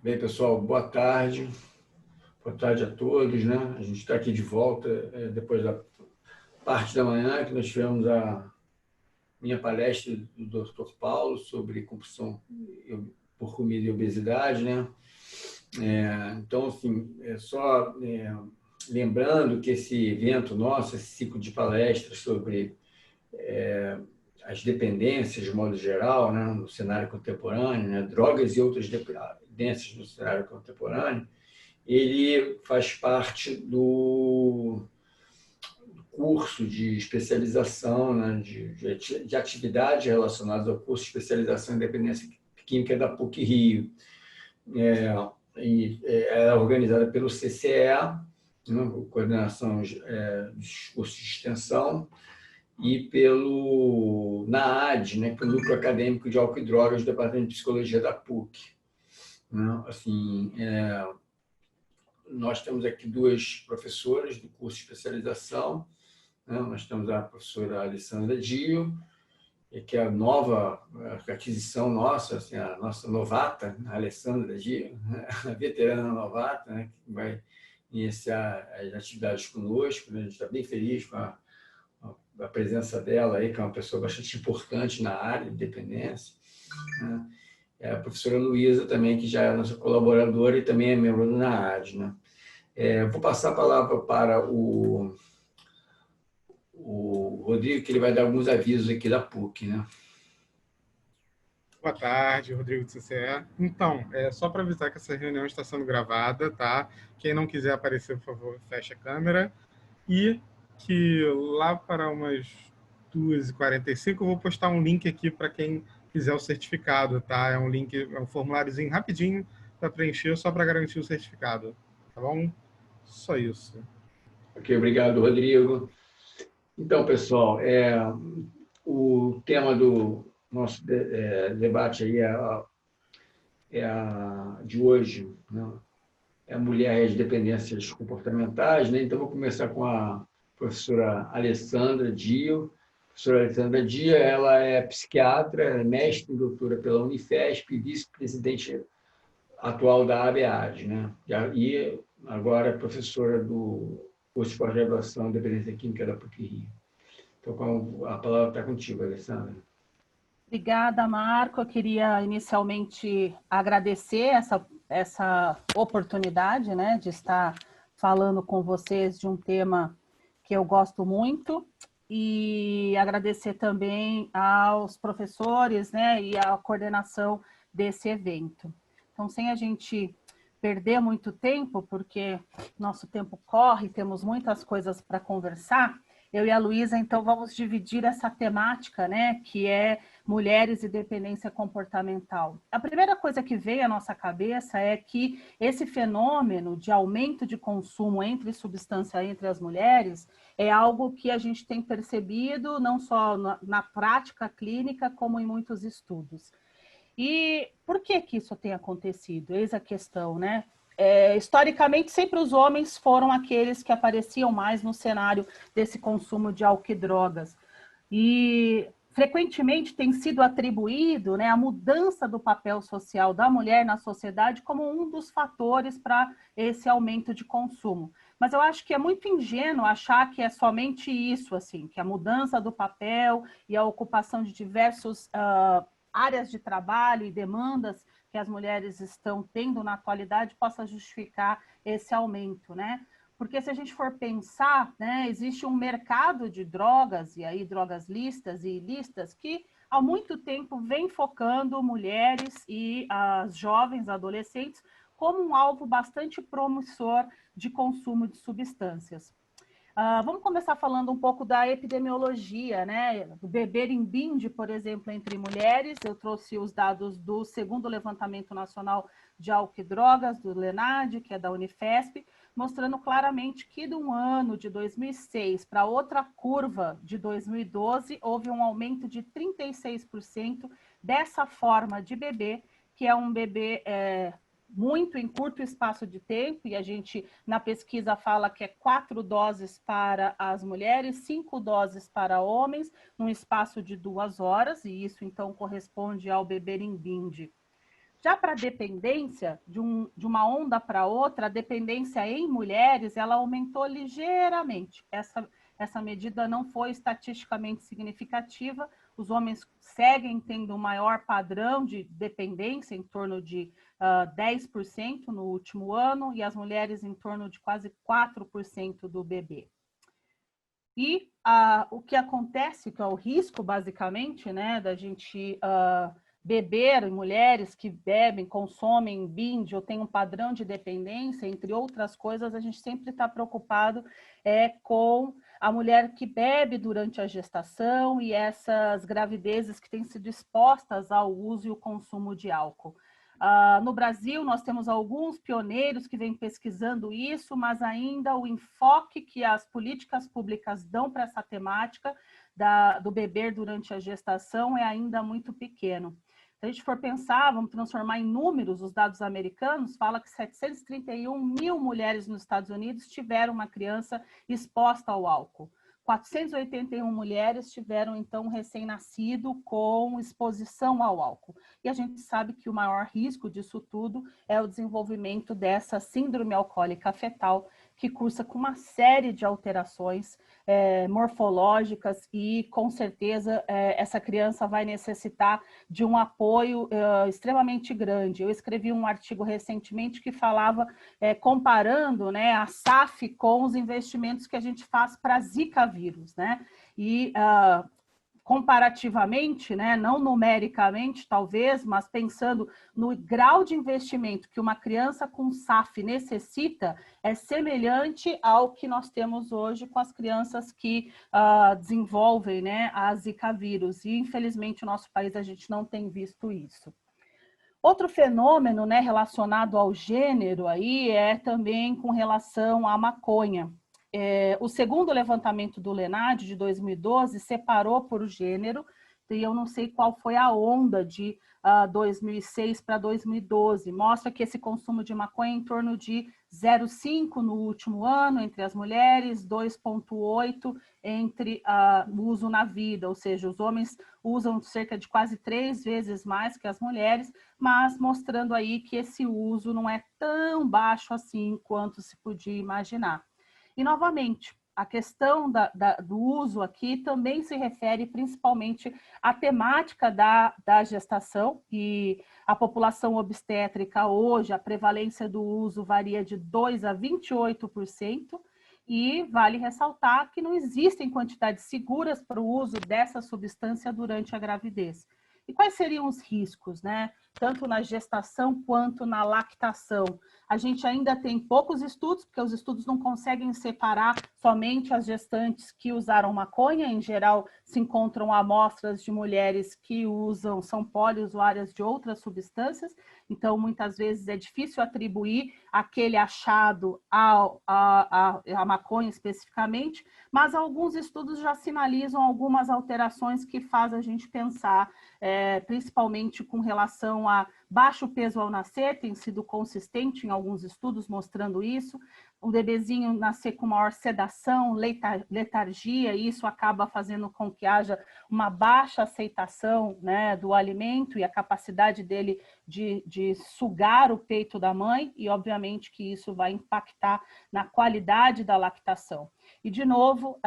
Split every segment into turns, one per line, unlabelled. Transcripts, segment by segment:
Bem, pessoal, boa tarde. Boa tarde a todos, né? A gente está aqui de volta depois da parte da manhã que nós tivemos a minha palestra do Dr. Paulo sobre compulsão por comida e obesidade, né? Então, assim, lembrando que esse evento nosso, esse ciclo de palestras sobre as dependências, de modo geral, né, no cenário contemporâneo, né, drogas e outras dependências no cenário contemporâneo, ele faz parte do curso de especialização, né, de atividades relacionadas ao curso de especialização em dependência química da PUC-Rio. É organizada pelo CCE, né, Coordenação dos Cursos de Extensão, e pelo NAAD, né, pelo Núcleo Acadêmico de Álcool e Drogas do Departamento de Psicologia da PUC. Né? Assim, nós temos aqui duas professoras do curso de especialização. Né? Nós temos a professora Alessandra Dio, que é a nova aquisição nossa, assim, a nossa novata, a Alessandra Dio, a veterana novata, né? Que vai iniciar as atividades conosco. Né? A gente está bem feliz com a presença dela aí, que é uma pessoa bastante importante na área de dependência. Né? A professora Luísa também, que já é nossa colaboradora e também é membro do NAAD. Né? Vou passar a palavra para o Rodrigo, que ele vai dar alguns avisos aqui da PUC. Né?
Boa tarde, Rodrigo do CCE. Então, só para avisar que essa reunião está sendo gravada, tá? Quem não quiser aparecer, por favor, feche a câmera. E que lá para umas 2h45 eu vou postar um link aqui para quem quiser o certificado, tá? É um link, é um formuláriozinho rapidinho para preencher, só para garantir o certificado, tá bom? Só isso.
Ok, obrigado, Rodrigo. Então, pessoal, o tema do nosso debate aí de hoje, né? É a mulher e as dependências comportamentais. Né? Então, vou começar com a professora Alessandra Dio. A professora Alessandra Dio, ela é psiquiatra, mestre e doutora pela Unifesp, vice-presidente atual da ABAD, né? E agora é professora do curso de pós-graduação em dependência química da PUC-Rio. Então, a palavra está contigo, Alessandra.
Obrigada, Marco. Eu queria inicialmente agradecer essa oportunidade, né, de estar falando com vocês de um tema que eu gosto muito e agradecer também aos professores, né, e à coordenação desse evento. Então, sem a gente perder muito tempo, porque nosso tempo corre, temos muitas coisas para conversar, eu e a Luísa, então, vamos dividir essa temática, né, que é mulheres e dependência comportamental. A primeira coisa que veio à nossa cabeça é que esse fenômeno de aumento de consumo entre substância entre as mulheres é algo que a gente tem percebido não só na prática clínica, como em muitos estudos. E por que isso tem acontecido? Eis a questão, né? Historicamente, sempre os homens foram aqueles que apareciam mais no cenário desse consumo de álcool e drogas. E frequentemente tem sido atribuído, né, a mudança do papel social da mulher na sociedade como um dos fatores para esse aumento de consumo. Mas eu acho que é muito ingênuo achar que é somente isso, assim, que a mudança do papel e a ocupação de diversos áreas de trabalho e demandas que as mulheres estão tendo na atualidade possa justificar esse aumento, né? Porque se a gente for pensar, né, existe um mercado de drogas, e aí drogas listas e ilícitas, que há muito tempo vem focando mulheres e as jovens, adolescentes, como um alvo bastante promissor de consumo de substâncias. Vamos começar falando um pouco da epidemiologia, né? Do beber em binge, por exemplo, entre mulheres. Eu trouxe os dados do segundo levantamento nacional de álcool e drogas, do LENAD, que é da Unifesp, mostrando claramente que de um ano de 2006 para outra curva de 2012, houve um aumento de 36% dessa forma de beber, que é um bebê muito em curto espaço de tempo, e a gente, na pesquisa, fala que é 4 doses para as mulheres, 5 doses para homens, num espaço de 2 horas, e isso, então, corresponde ao beber em binge. Já para a dependência, de uma onda para outra, a dependência em mulheres, ela aumentou ligeiramente. Essa medida não foi estatisticamente significativa, os homens seguem tendo um maior padrão de dependência, em torno de 10% no último ano, e as mulheres em torno de quase 4% do bebê. E o que acontece, que é o risco, basicamente, né, da gente beber, mulheres que bebem, consomem binge ou têm um padrão de dependência, entre outras coisas, a gente sempre está preocupado com a mulher que bebe durante a gestação e essas gravidezes que têm sido expostas ao uso e o consumo de álcool. No Brasil, nós temos alguns pioneiros que vêm pesquisando isso, mas ainda o enfoque que as políticas públicas dão para essa temática do beber durante a gestação é ainda muito pequeno. Se a gente for pensar, vamos transformar em números, os dados americanos, fala que 731 mil mulheres nos Estados Unidos tiveram uma criança exposta ao álcool. 481 mulheres tiveram, então, um recém-nascido com exposição ao álcool. E a gente sabe que o maior risco disso tudo é o desenvolvimento dessa síndrome alcoólica fetal, que cursa com uma série de alterações morfológicas e, com certeza, essa criança vai necessitar de um apoio extremamente grande. Eu escrevi um artigo recentemente que falava, comparando, né, a SAF com os investimentos que a gente faz para Zika vírus, né? E comparativamente, né, não numericamente talvez, mas pensando no grau de investimento que uma criança com SAF necessita, é semelhante ao que nós temos hoje com as crianças que desenvolvem, né, a Zika vírus. E, infelizmente, no nosso país a gente não tem visto isso. Outro fenômeno, né, relacionado ao gênero aí é também com relação à maconha. O segundo levantamento do Lenad, de 2012, separou por gênero, e eu não sei qual foi a onda de 2006 para 2012. Mostra que esse consumo de maconha é em torno de 0,5 no último ano entre as mulheres, 2,8 entre o uso na vida, ou seja, os homens usam cerca de quase 3 vezes mais que as mulheres, mas mostrando aí que esse uso não é tão baixo assim quanto se podia imaginar. E, novamente, a questão do uso aqui também se refere principalmente à temática da gestação, e a população obstétrica hoje, a prevalência do uso varia de 2% a 28%, e vale ressaltar que não existem quantidades seguras para o uso dessa substância durante a gravidez. E quais seriam os riscos, né? Tanto na gestação quanto na lactação? A gente ainda tem poucos estudos, porque os estudos não conseguem separar somente as gestantes que usaram maconha. Em geral, se encontram amostras de mulheres que são poliusuárias de outras substâncias. Então, muitas vezes é difícil atribuir aquele achado à maconha especificamente, mas alguns estudos já sinalizam algumas alterações que faz a gente pensar, principalmente com relação a baixo peso ao nascer, tem sido consistente em alguns estudos mostrando isso, o bebezinho nascer com maior sedação, letargia, e isso acaba fazendo com que haja uma baixa aceitação, né, do alimento e a capacidade dele de sugar o peito da mãe, e obviamente que isso vai impactar na qualidade da lactação. E, de novo,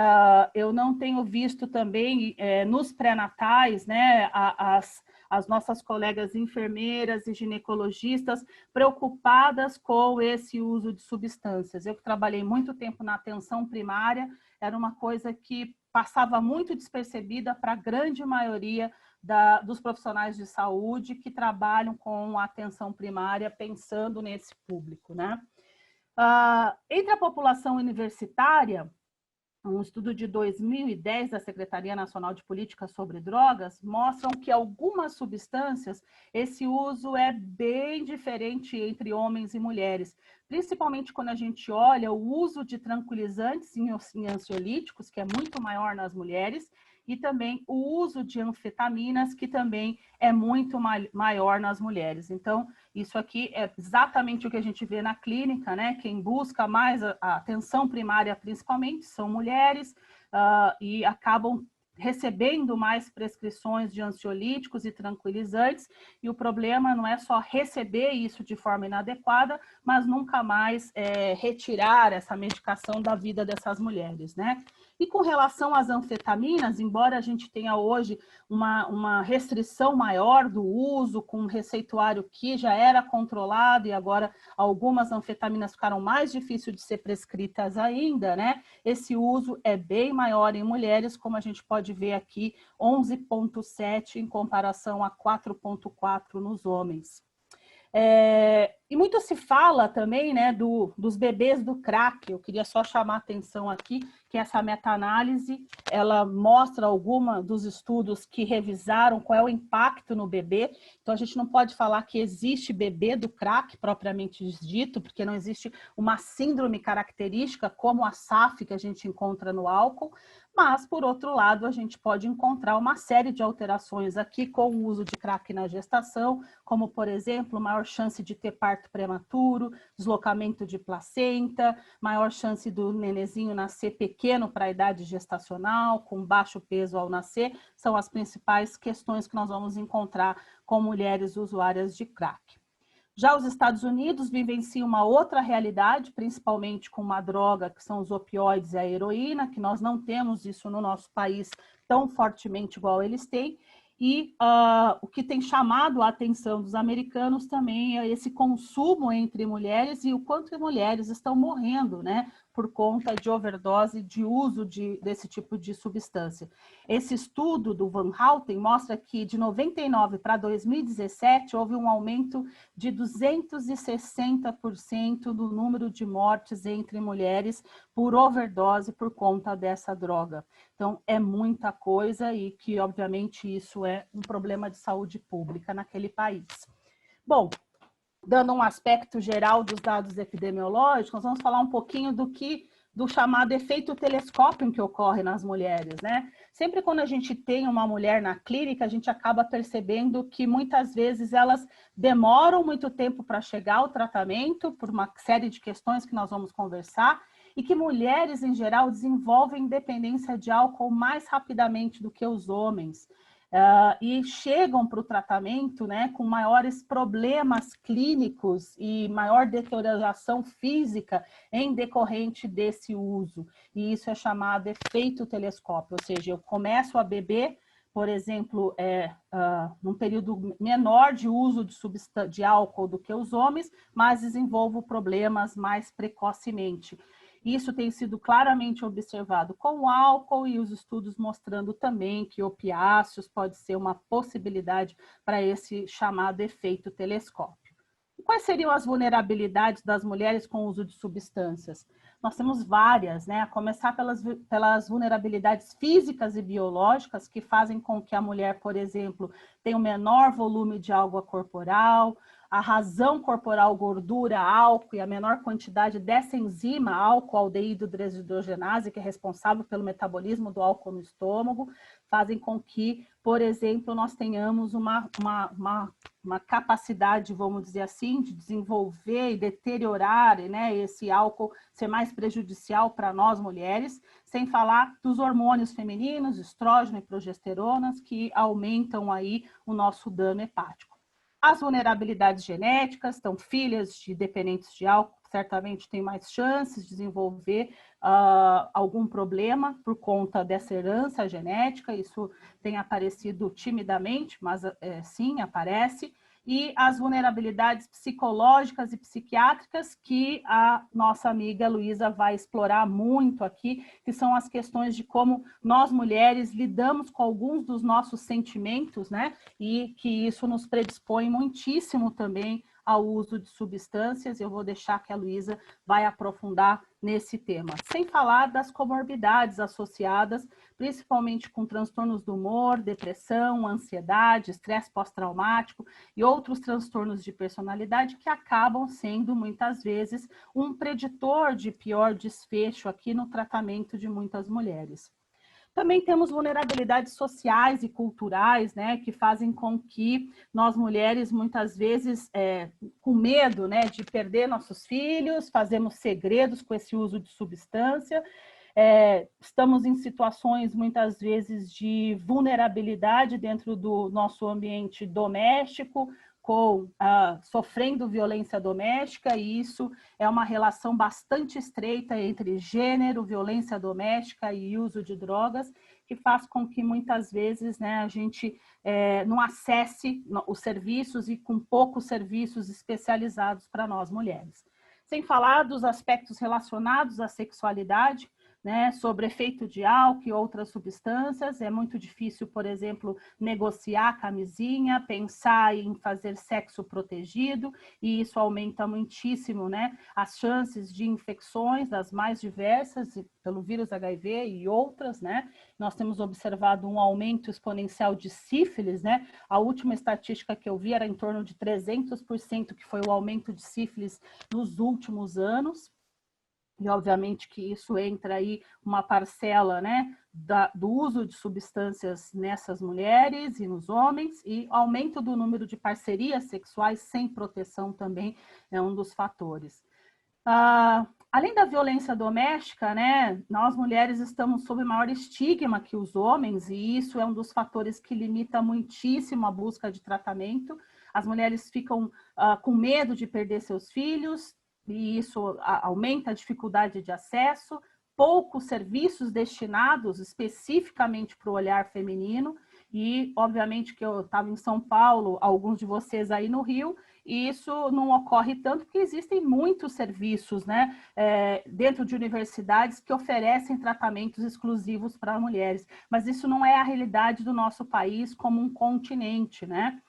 eu não tenho visto também nos pré-natais, né, as nossas colegas enfermeiras e ginecologistas preocupadas com esse uso de substâncias. Eu que trabalhei muito tempo na atenção primária, era uma coisa que passava muito despercebida para a grande maioria dos profissionais de saúde que trabalham com a atenção primária, pensando nesse público, né? Entre a população universitária, um estudo de 2010 da Secretaria Nacional de Política sobre Drogas mostram que algumas substâncias, esse uso é bem diferente entre homens e mulheres, principalmente quando a gente olha o uso de tranquilizantes em ansiolíticos, que é muito maior nas mulheres, e também o uso de anfetaminas, que também é muito maior nas mulheres. Então, isso aqui é exatamente o que a gente vê na clínica, né? Quem busca mais a atenção primária, principalmente, são mulheres, e acabam recebendo mais prescrições de ansiolíticos e tranquilizantes, e o problema não é só receber isso de forma inadequada, mas nunca mais retirar essa medicação da vida dessas mulheres, né? E com relação às anfetaminas, embora a gente tenha hoje uma restrição maior do uso, com um receituário que já era controlado e agora algumas anfetaminas ficaram mais difíceis de ser prescritas ainda, né? Esse uso é bem maior em mulheres, como a gente pode ver aqui, 11,7 em comparação a 4,4 nos homens. E muito se fala também, né, dos bebês do crack. Eu queria só chamar a atenção aqui que essa meta-análise, ela mostra alguma dos estudos que revisaram qual é o impacto no bebê. Então, a gente não pode falar que existe bebê do crack, propriamente dito, porque não existe uma síndrome característica como a SAF que a gente encontra no álcool, mas, por outro lado, a gente pode encontrar uma série de alterações aqui com o uso de crack na gestação, como, por exemplo, maior chance de ter parto prematuro, deslocamento de placenta, maior chance do nenenzinho nascer pequeno para a idade gestacional, com baixo peso ao nascer, são as principais questões que nós vamos encontrar com mulheres usuárias de crack. Já os Estados Unidos vivenciam uma outra realidade, principalmente com uma droga que são os opioides e a heroína, que nós não temos isso no nosso país tão fortemente igual eles têm. E o que tem chamado a atenção dos americanos também é esse consumo entre mulheres e o quanto as mulheres estão morrendo, né, por conta de overdose, de uso desse tipo de substância. Esse estudo do Van Houten mostra que de 99 para 2017 houve um aumento de 260% do número de mortes entre mulheres por overdose por conta dessa droga. Então, é muita coisa e que, obviamente, isso é um problema de saúde pública naquele país. Bom, dando um aspecto geral dos dados epidemiológicos, nós vamos falar um pouquinho do chamado efeito telescópio que ocorre nas mulheres, né? Sempre quando a gente tem uma mulher na clínica, a gente acaba percebendo que muitas vezes elas demoram muito tempo para chegar ao tratamento, por uma série de questões que nós vamos conversar, e que mulheres, em geral, desenvolvem dependência de álcool mais rapidamente do que os homens. E chegam para o tratamento, né, com maiores problemas clínicos e maior deterioração física em decorrente desse uso. E isso é chamado efeito telescópio, ou seja, eu começo a beber, por exemplo, num período menor de uso de álcool do que os homens, mas desenvolvo problemas mais precocemente. Isso tem sido claramente observado com o álcool e os estudos mostrando também que opiáceos pode ser uma possibilidade para esse chamado efeito telescópio. E quais seriam as vulnerabilidades das mulheres com o uso de substâncias? Nós temos várias, né? A começar pelas vulnerabilidades físicas e biológicas que fazem com que a mulher, por exemplo, tenha um menor volume de água corporal, a razão corporal gordura, álcool e a menor quantidade dessa enzima, álcool-aldeído desidrogenase, que é responsável pelo metabolismo do álcool no estômago, fazem com que, por exemplo, nós tenhamos uma capacidade, vamos dizer assim, de desenvolver e deteriorar, né, esse álcool, ser mais prejudicial para nós mulheres, sem falar dos hormônios femininos, estrógeno e progesteronas, que aumentam aí o nosso dano hepático. As vulnerabilidades genéticas, então filhas de dependentes de álcool certamente têm mais chances de desenvolver algum problema por conta dessa herança genética, isso tem aparecido timidamente, mas sim, aparece. E as vulnerabilidades psicológicas e psiquiátricas que a nossa amiga Luísa vai explorar muito aqui, que são as questões de como nós mulheres lidamos com alguns dos nossos sentimentos, né? E que isso nos predispõe muitíssimo também ao uso de substâncias. Eu vou deixar que a Luísa vai aprofundar nesse tema. Sem falar das comorbidades associadas, principalmente com transtornos do humor, depressão, ansiedade, estresse pós-traumático e outros transtornos de personalidade que acabam sendo, muitas vezes, um preditor de pior desfecho aqui no tratamento de muitas mulheres. Também temos vulnerabilidades sociais e culturais, né, que fazem com que nós mulheres, muitas vezes, com medo, né, de perder nossos filhos, fazemos segredos com esse uso de substância, Estamos em situações, muitas vezes, de vulnerabilidade dentro do nosso ambiente doméstico, sofrendo violência doméstica, e isso é uma relação bastante estreita entre gênero, violência doméstica e uso de drogas, que faz com que muitas vezes, né, a gente não acesse os serviços e com poucos serviços especializados para nós mulheres. Sem falar dos aspectos relacionados à sexualidade, né, sobre efeito de álcool e outras substâncias. É muito difícil, por exemplo, negociar camisinha, pensar em fazer sexo protegido, e isso aumenta muitíssimo, né, as chances de infecções das mais diversas, pelo vírus HIV e outras, né? Nós temos observado um aumento exponencial de sífilis, né? A última estatística que eu vi era em torno de 300%, que foi o aumento de sífilis nos últimos anos. E, obviamente, que isso entra aí uma parcela, né, do uso de substâncias nessas mulheres e nos homens, e aumento do número de parcerias sexuais sem proteção também é um dos fatores. Além da violência doméstica, né, nós mulheres estamos sob maior estigma que os homens, e isso é um dos fatores que limita muitíssimo a busca de tratamento. As mulheres ficam com medo de perder seus filhos, e isso aumenta a dificuldade de acesso, poucos serviços destinados especificamente para o olhar feminino, e obviamente que eu estava em São Paulo, alguns de vocês aí no Rio, e isso não ocorre tanto porque existem muitos serviços, né, dentro de universidades que oferecem tratamentos exclusivos para mulheres, mas isso não é a realidade do nosso país como um continente, né?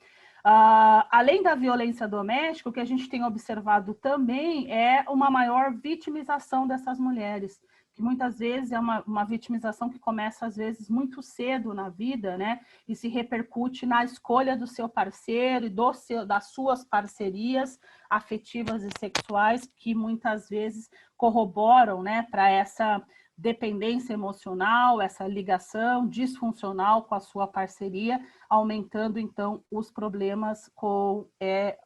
Além da violência doméstica, o que a gente tem observado também é uma maior vitimização dessas mulheres, que muitas vezes é uma vitimização que começa, às vezes, muito cedo na vida, né? E se repercute na escolha do seu parceiro e das suas parcerias afetivas e sexuais, que muitas vezes corroboram, né, para essa dependência emocional, essa ligação disfuncional com a sua parceria, aumentando, então, os problemas com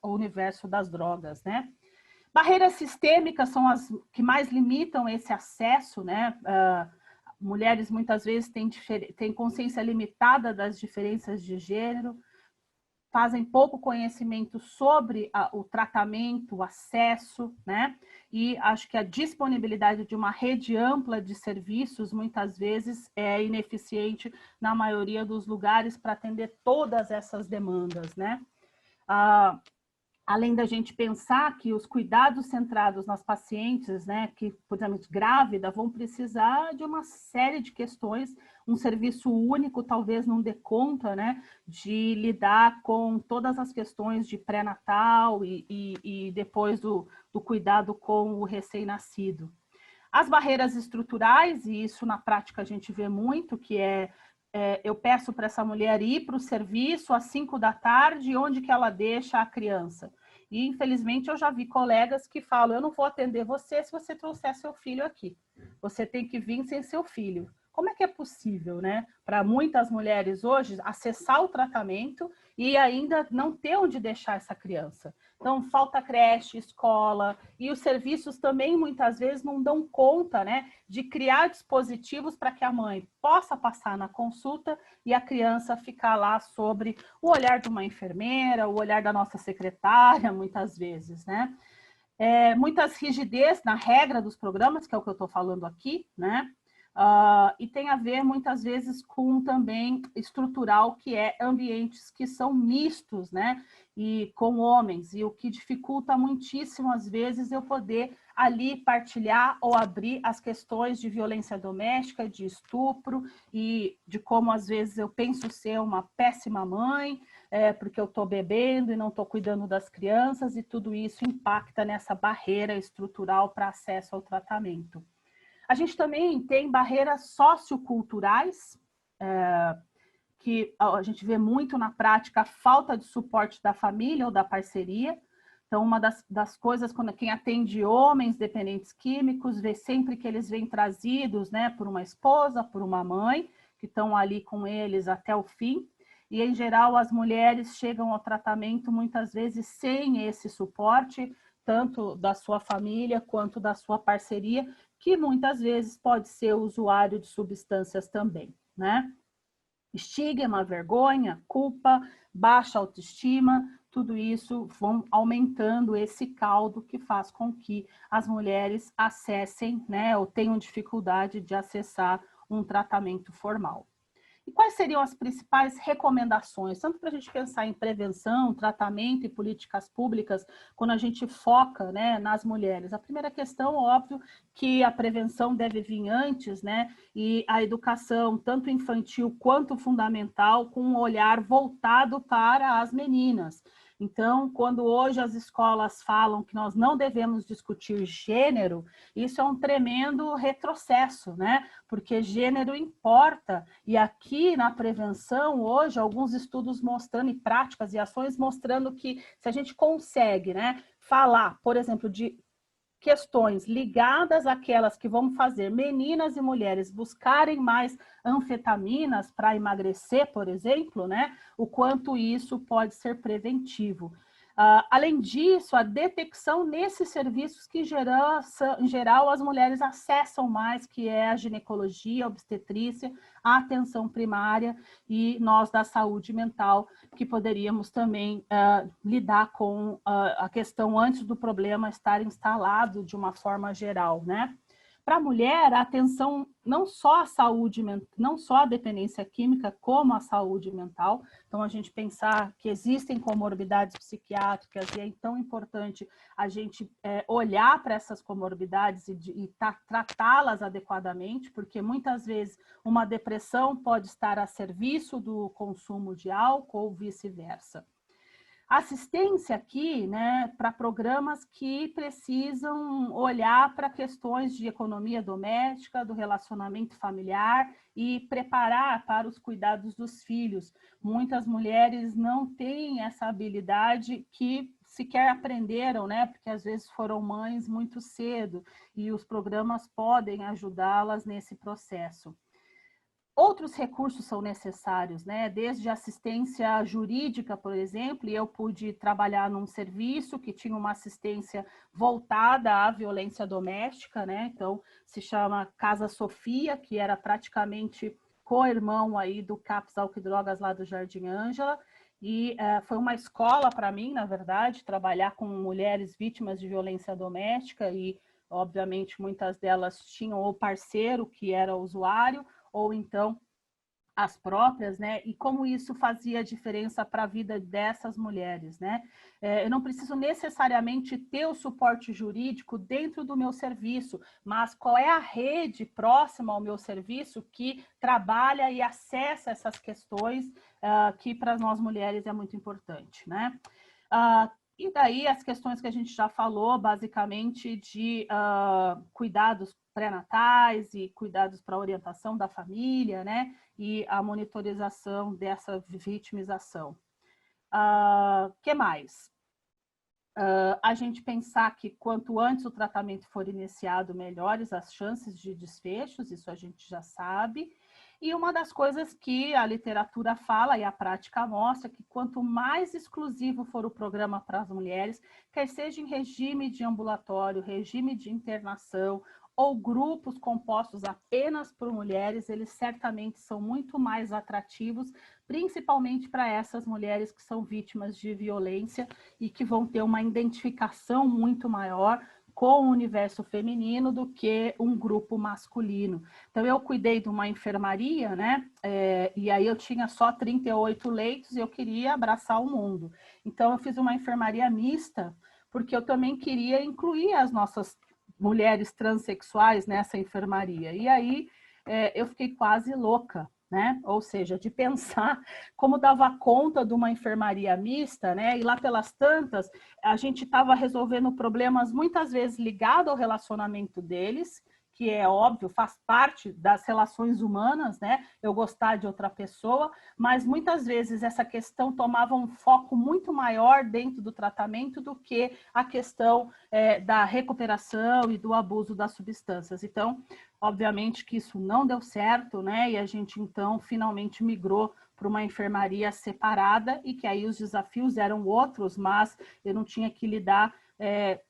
o universo das drogas, né? Barreiras sistêmicas são as que mais limitam esse acesso, né? Mulheres, muitas vezes, têm consciência limitada das diferenças de gênero, fazem pouco conhecimento sobre o tratamento, o acesso, né? E acho que a disponibilidade de uma rede ampla de serviços, muitas vezes, é ineficiente na maioria dos lugares para atender todas essas demandas, né? Além da gente pensar que os cuidados centrados nas pacientes, né, que, por exemplo, grávida, vão precisar de uma série de questões, um serviço único talvez não dê conta, né, de lidar com todas as questões de pré-natal e depois do cuidado com o recém-nascido. As barreiras estruturais, e isso na prática a gente vê muito, que eu peço para essa mulher ir para o serviço às 5 da tarde, onde que ela deixa a criança? E, infelizmente, eu já vi colegas que falam, eu não vou atender você se você trouxer seu filho aqui. Você tem que vir sem seu filho. Como é que é possível, né? Para muitas mulheres hoje, acessar o tratamento e ainda não ter onde deixar essa criança. Então, falta creche, escola, e os serviços também, muitas vezes, não dão conta, né, de criar dispositivos para que a mãe possa passar na consulta e a criança ficar lá sobre o olhar de uma enfermeira, o olhar da nossa secretária, muitas vezes, né? Muitas rigidez na regra dos programas, que é o que eu estou falando aqui, né? E tem a ver, muitas vezes, com também estrutural, que é ambientes que são mistos, né? E com homens, e o que dificulta muitíssimo, às vezes, eu poder ali partilhar ou abrir as questões de violência doméstica, de estupro, e de como, às vezes, eu penso ser uma péssima mãe, porque eu estou bebendo e não estou cuidando das crianças, e tudo isso impacta nessa barreira estrutural para acesso ao tratamento. A gente também tem barreiras socioculturais, que a gente vê muito na prática a falta de suporte da família ou da parceria. Então, uma das coisas, quando quem atende homens dependentes químicos, vê sempre que eles vêm trazidos, né, por uma esposa, por uma mãe, que estão ali com eles até o fim. E, em geral, as mulheres chegam ao tratamento muitas vezes sem esse suporte, tanto da sua família quanto da sua parceria, que muitas vezes pode ser usuário de substâncias também, né? Estigma, vergonha, culpa, baixa autoestima, tudo isso vão aumentando esse caldo que faz com que as mulheres acessem, né, ou tenham dificuldade de acessar um tratamento formal. E quais seriam as principais recomendações, tanto para a gente pensar em prevenção, tratamento e políticas públicas, quando a gente foca, né, nas mulheres? A primeira questão, óbvio, que a prevenção deve vir antes, né, e a educação, tanto infantil quanto fundamental, com um olhar voltado para as meninas. Então, quando hoje as escolas falam que nós não devemos discutir gênero, isso é um tremendo retrocesso, né? Porque gênero importa. E aqui na prevenção, hoje, alguns estudos mostrando, e práticas e ações mostrando que se a gente consegue, né, falar, por exemplo, de questões ligadas àquelas que vão fazer meninas e mulheres buscarem mais anfetaminas para emagrecer, por exemplo, né? O quanto isso pode ser preventivo. Além disso, a detecção nesses serviços que, em geral, as mulheres acessam mais, que é a ginecologia, a obstetrícia, a atenção primária e nós da saúde mental, que poderíamos também lidar com a questão antes do problema estar instalado de uma forma geral, né? Para a mulher, a atenção não só à saúde, não só à dependência química, como à saúde mental. Então, a gente pensar que existem comorbidades psiquiátricas e é tão importante a gente olhar para essas comorbidades e tratá-las adequadamente, porque muitas vezes uma depressão pode estar a serviço do consumo de álcool ou vice-versa. Assistência aqui, né, para programas que precisam olhar para questões de economia doméstica, do relacionamento familiar e preparar para os cuidados dos filhos. Muitas mulheres não têm essa habilidade que sequer aprenderam, né, porque às vezes foram mães muito cedo e os programas podem ajudá-las nesse processo. Outros recursos são necessários, né? Desde assistência jurídica, por exemplo, e eu pude trabalhar num serviço que tinha uma assistência voltada à violência doméstica, né? Então, se chama Casa Sofia, que era praticamente co-irmão aí do CAPS Álcool e Drogas lá do Jardim Ângela, e foi uma escola para mim, na verdade, trabalhar com mulheres vítimas de violência doméstica e, obviamente, muitas delas tinham o parceiro que era usuário, ou então as próprias, né? E como isso fazia diferença para a vida dessas mulheres, né? Eu não preciso necessariamente ter o suporte jurídico dentro do meu serviço, mas qual é a rede próxima ao meu serviço que trabalha e acessa essas questões que para nós mulheres é muito importante, né? E daí as questões que a gente já falou, basicamente de cuidados pré-natais e cuidados para a orientação da família, né? E a monitorização dessa vitimização. Que mais? A gente pensar que quanto antes o tratamento for iniciado, melhores as chances de desfechos, isso a gente já sabe. E uma das coisas que a literatura fala e a prática mostra que quanto mais exclusivo for o programa para as mulheres, quer seja em regime de ambulatório, regime de internação ou grupos compostos apenas por mulheres, eles certamente são muito mais atrativos, principalmente para essas mulheres que são vítimas de violência e que vão ter uma identificação muito maior com o universo feminino do que um grupo masculino. Então, eu cuidei de uma enfermaria, né? E aí eu tinha só 38 leitos e eu queria abraçar o mundo. Então, eu fiz uma enfermaria mista, porque eu também queria incluir as nossas mulheres transexuais nessa enfermaria. E aí eu fiquei quase louca, né? Ou seja, de pensar como dava conta de uma enfermaria mista, né? E lá pelas tantas, a gente estava resolvendo problemas muitas vezes ligados ao relacionamento deles, que é óbvio, faz parte das relações humanas, né? Eu gostar de outra pessoa, mas muitas vezes essa questão tomava um foco muito maior dentro do tratamento do que a questão da recuperação e do abuso das substâncias. Então, obviamente que isso não deu certo, né? E a gente, então, finalmente migrou para uma enfermaria separada e que aí os desafios eram outros, mas eu não tinha que lidar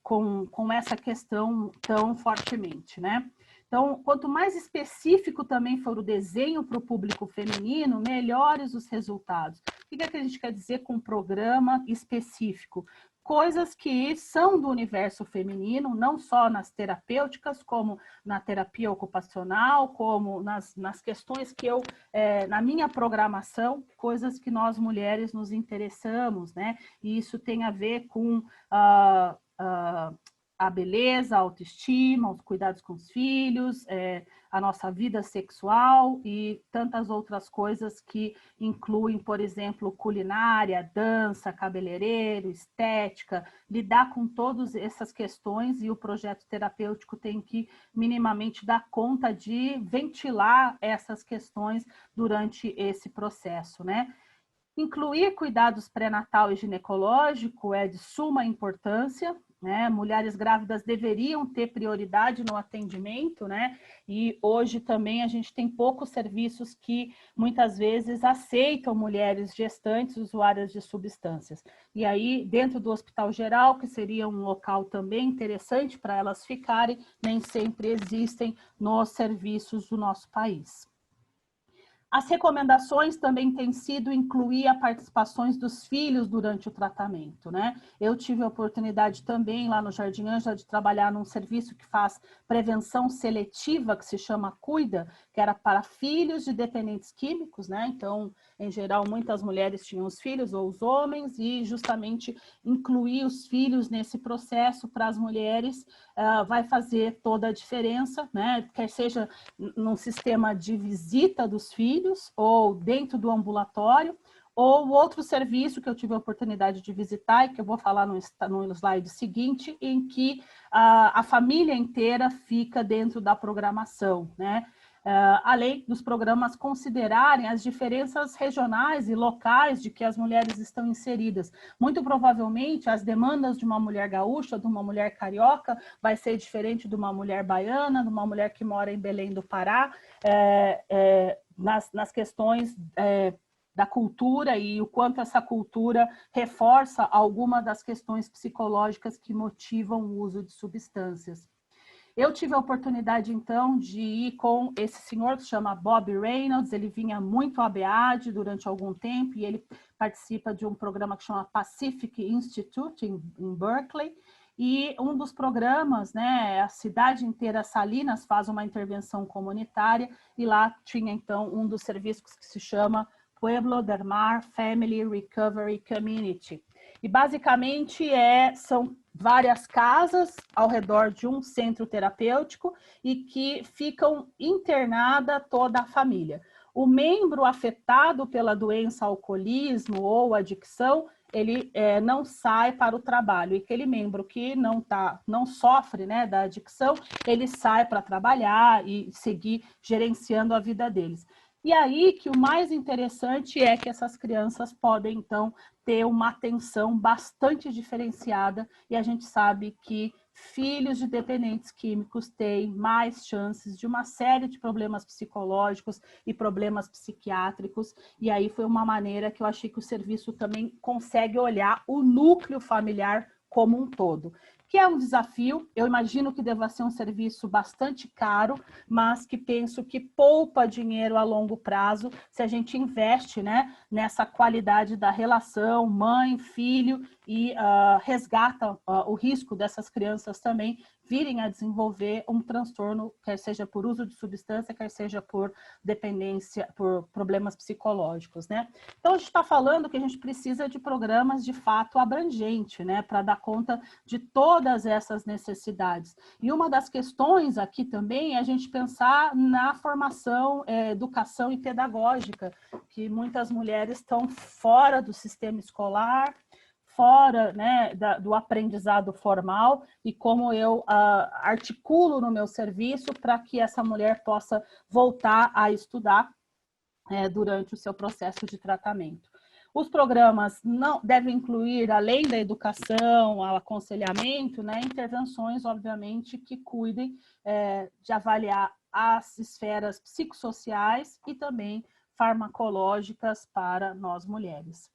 com essa questão tão fortemente, né? Então, quanto mais específico também for o desenho para o público feminino, melhores os resultados. O que é que a gente quer dizer com programa específico? Coisas que são do universo feminino, não só nas terapêuticas, como na terapia ocupacional, como nas questões que eu, na minha programação, coisas que nós mulheres nos interessamos, né? E isso tem a ver com a beleza, a autoestima, os cuidados com os filhos, a nossa vida sexual e tantas outras coisas que incluem, por exemplo, culinária, dança, cabeleireiro, estética, lidar com todas essas questões, e o projeto terapêutico tem que minimamente dar conta de ventilar essas questões durante esse processo, né? Incluir cuidados pré-natal e ginecológico é de suma importância, né? Mulheres grávidas deveriam ter prioridade no atendimento, né? E hoje também a gente tem poucos serviços que muitas vezes aceitam mulheres gestantes usuárias de substâncias. E aí, dentro do Hospital Geral, que seria um local também interessante para elas ficarem, nem sempre existem nos serviços do nosso país. As recomendações também têm sido incluir a participações dos filhos durante o tratamento, né? Eu tive a oportunidade também lá no Jardim Ângela de trabalhar num serviço que faz prevenção seletiva, que se chama Cuida, que era para filhos de dependentes químicos, né? Então, em geral, muitas mulheres tinham os filhos ou os homens, e justamente incluir os filhos nesse processo para as mulheres vai fazer toda a diferença, né? Quer seja num sistema de visita dos filhos, ou dentro do ambulatório, ou outro serviço que eu tive a oportunidade de visitar e que eu vou falar no slide seguinte, em que a família inteira fica dentro da programação, né? Além dos programas considerarem as diferenças regionais e locais de que as mulheres estão inseridas. Muito provavelmente, as demandas de uma mulher gaúcha, de uma mulher carioca, vai ser diferente de uma mulher baiana, de uma mulher que mora em Belém do Pará, nas questões da cultura e o quanto essa cultura reforça alguma das questões psicológicas que motivam o uso de substâncias. Eu tive a oportunidade, então, de ir com esse senhor que se chama Bob Reynolds. Ele vinha muito à BEAD durante algum tempo e ele participa de um programa que chama Pacific Institute, em Berkeley. E um dos programas, né, a cidade inteira, Salinas, faz uma intervenção comunitária, e lá tinha, então, um dos serviços que se chama Pueblo del Mar Family Recovery Community. E, basicamente, são várias casas ao redor de um centro terapêutico e que ficam internada toda a família. O membro afetado pela doença, alcoolismo ou adicção, ele não sai para o trabalho, e aquele membro que não sofre, né, da adicção, ele sai para trabalhar e seguir gerenciando a vida deles. E aí que o mais interessante é que essas crianças podem, então, ter uma atenção bastante diferenciada, e a gente sabe que filhos de dependentes químicos têm mais chances de uma série de problemas psicológicos e problemas psiquiátricos, e aí foi uma maneira que eu achei que o serviço também consegue olhar o núcleo familiar como um todo, que é um desafio. Eu imagino que deva ser um serviço bastante caro, mas que penso que poupa dinheiro a longo prazo se a gente investe, né, nessa qualidade da relação mãe-filho e resgata o risco dessas crianças também virem a desenvolver um transtorno, quer seja por uso de substância, quer seja por dependência, por problemas psicológicos, né? Então, a gente está falando que a gente precisa de programas de fato abrangentes, né, para dar conta de todas essas necessidades. E uma das questões aqui também é a gente pensar na formação, educação e pedagógica, que muitas mulheres estão fora do sistema escolar, fora, né, do aprendizado formal, e como eu articulo no meu serviço para que essa mulher possa voltar a estudar durante o seu processo de tratamento. Os programas não devem incluir, além da educação, ao aconselhamento, né, intervenções, obviamente, que cuidem de avaliar as esferas psicossociais e também farmacológicas para nós mulheres.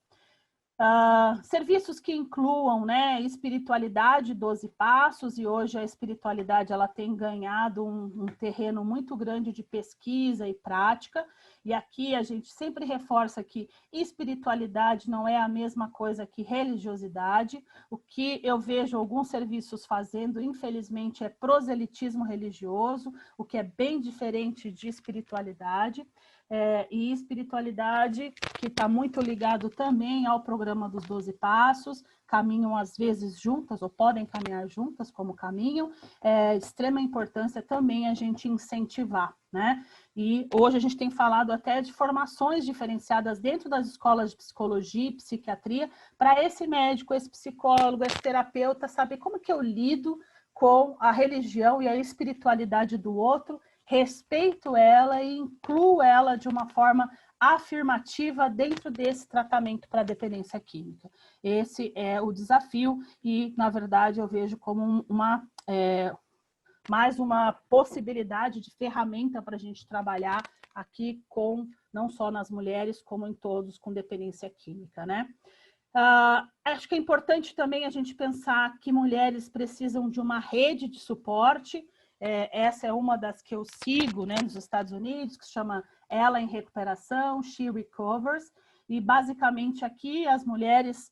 Serviços que incluam, né, espiritualidade, 12 passos, e hoje a espiritualidade ela tem ganhado um terreno muito grande de pesquisa e prática, e aqui a gente sempre reforça que espiritualidade não é a mesma coisa que religiosidade. O que eu vejo alguns serviços fazendo, infelizmente, é proselitismo religioso, o que é bem diferente de espiritualidade. E espiritualidade, que está muito ligado também ao programa dos 12 passos, caminham às vezes juntas, ou podem caminhar juntas como caminham, extrema importância também a gente incentivar, né? E hoje a gente tem falado até de formações diferenciadas dentro das escolas de psicologia e psiquiatria, para esse médico, esse psicólogo, esse terapeuta saber como que eu lido com a religião e a espiritualidade do outro, respeito ela e incluo ela de uma forma afirmativa dentro desse tratamento para dependência química. Esse é o desafio e, na verdade, eu vejo como mais uma possibilidade de ferramenta para a gente trabalhar aqui com, não só nas mulheres, como em todos com dependência química, né? Acho que é importante também a gente pensar que mulheres precisam de uma rede de suporte. Essa é uma das que eu sigo, né, nos Estados Unidos, que se chama Ela em Recuperação, She Recovers, e basicamente aqui as mulheres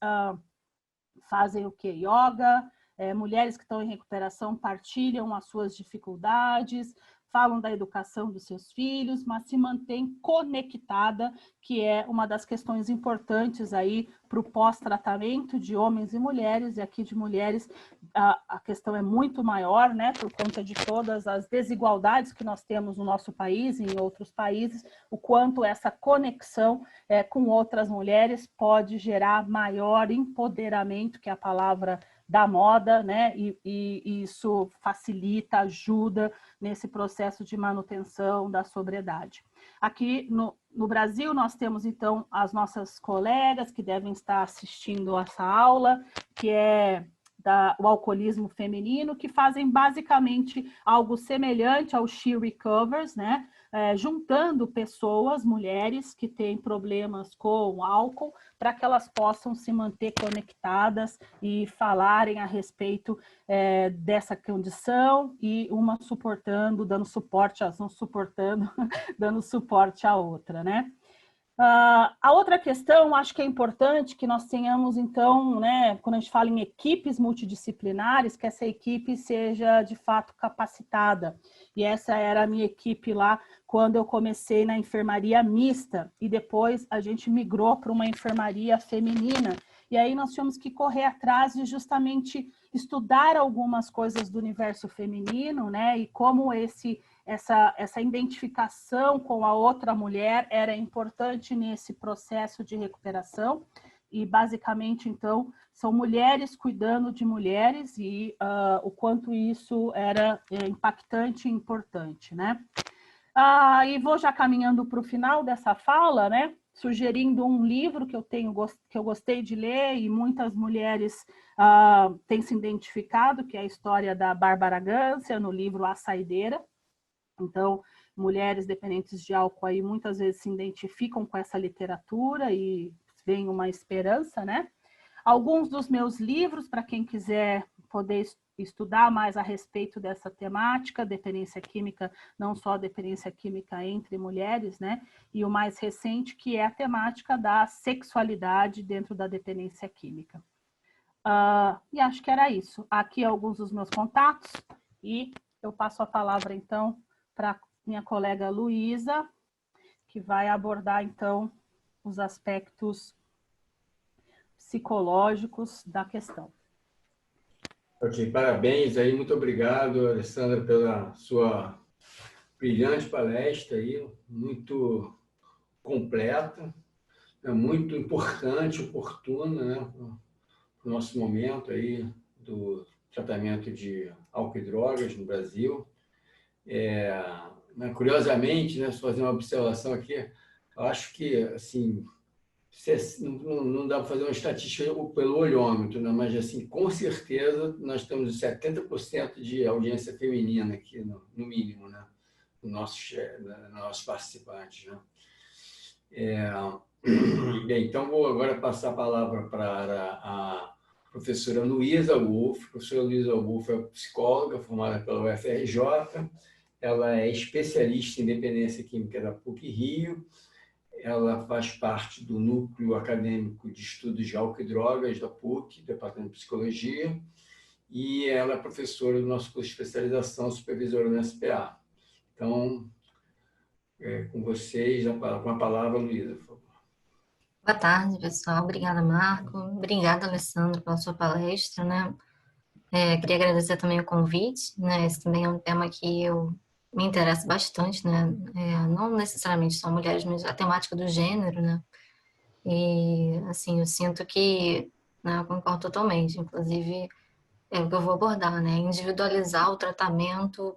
fazem o quê? Yoga, mulheres que estão em recuperação partilham as suas dificuldades, falam da educação dos seus filhos, mas se mantém conectada, que é uma das questões importantes aí para o pós-tratamento de homens e mulheres, e aqui de mulheres a questão é muito maior, né, por conta de todas as desigualdades que nós temos no nosso país e em outros países, o quanto essa conexão com outras mulheres pode gerar maior empoderamento, que é a palavra da moda, né? E isso facilita, ajuda nesse processo de manutenção da sobriedade. Aqui no Brasil, nós temos, então, as nossas colegas que devem estar assistindo essa aula, que é o alcoolismo feminino, que fazem basicamente algo semelhante ao She Recovers, né? Juntando pessoas, mulheres que têm problemas com álcool, para que elas possam se manter conectadas e falarem a respeito dessa condição, e uma suportando, dando suporte, elas não suportando, dando suporte à outra, né? A outra questão, acho que é importante que nós tenhamos, então, né, quando a gente fala em equipes multidisciplinares, que essa equipe seja, de fato, capacitada. E essa era a minha equipe lá, quando eu comecei na enfermaria mista, e depois a gente migrou para uma enfermaria feminina. E aí nós tínhamos que correr atrás de justamente estudar algumas coisas do universo feminino, né, e como essa identificação com a outra mulher era importante nesse processo de recuperação. E, basicamente, então, são mulheres cuidando de mulheres e o quanto isso era impactante e importante, né? E vou já caminhando para o final dessa fala, né? Sugerindo um livro que eu gostei de ler e muitas mulheres têm se identificado, que é a história da Bárbara Gância, no livro A Saideira. Então, mulheres dependentes de álcool aí muitas vezes se identificam com essa literatura e vem uma esperança, né? Alguns dos meus livros, para quem quiser poder estudar mais a respeito dessa temática, dependência química, não só dependência química entre mulheres, né? E o mais recente, que é a temática da sexualidade dentro da dependência química. E acho que era isso. Aqui alguns dos meus contatos e eu passo a palavra, então, para minha colega Luísa, que vai abordar, então, os aspectos psicológicos da questão.
Ok, parabéns aí, muito obrigado, Alessandra, pela sua brilhante palestra aí, muito completa, muito importante, oportuna, né, para o nosso momento aí do tratamento de álcool e drogas no Brasil. Curiosamente, né, só fazer uma observação aqui, eu acho que, assim, não dá para fazer uma estatística pelo olhômetro, né? Mas, assim, com certeza, nós temos 70% de audiência feminina aqui, no mínimo, né? Nos nossos participantes, né? Bem, então vou agora passar a palavra para a professora Luísa Wolff. A professora Luísa Wolff é psicóloga formada pela UFRJ, ela é especialista em dependência química da PUC-Rio, ela faz parte do núcleo acadêmico de estudos de álcool e drogas da PUC, Departamento de Psicologia, e ela é professora do nosso curso de especialização, supervisora no SPA. Então, com vocês, com a palavra, Luísa, por favor.
Boa tarde, pessoal. Obrigada, Marco. Obrigada, Alessandro, pela sua palestra, né? Queria agradecer também o convite, né? Esse também é um tema que eu me interesso bastante, né? Não necessariamente só mulheres, mas a temática do gênero, né? E, assim, eu sinto que, né, eu concordo totalmente. Inclusive, é o que eu vou abordar, né? Individualizar o tratamento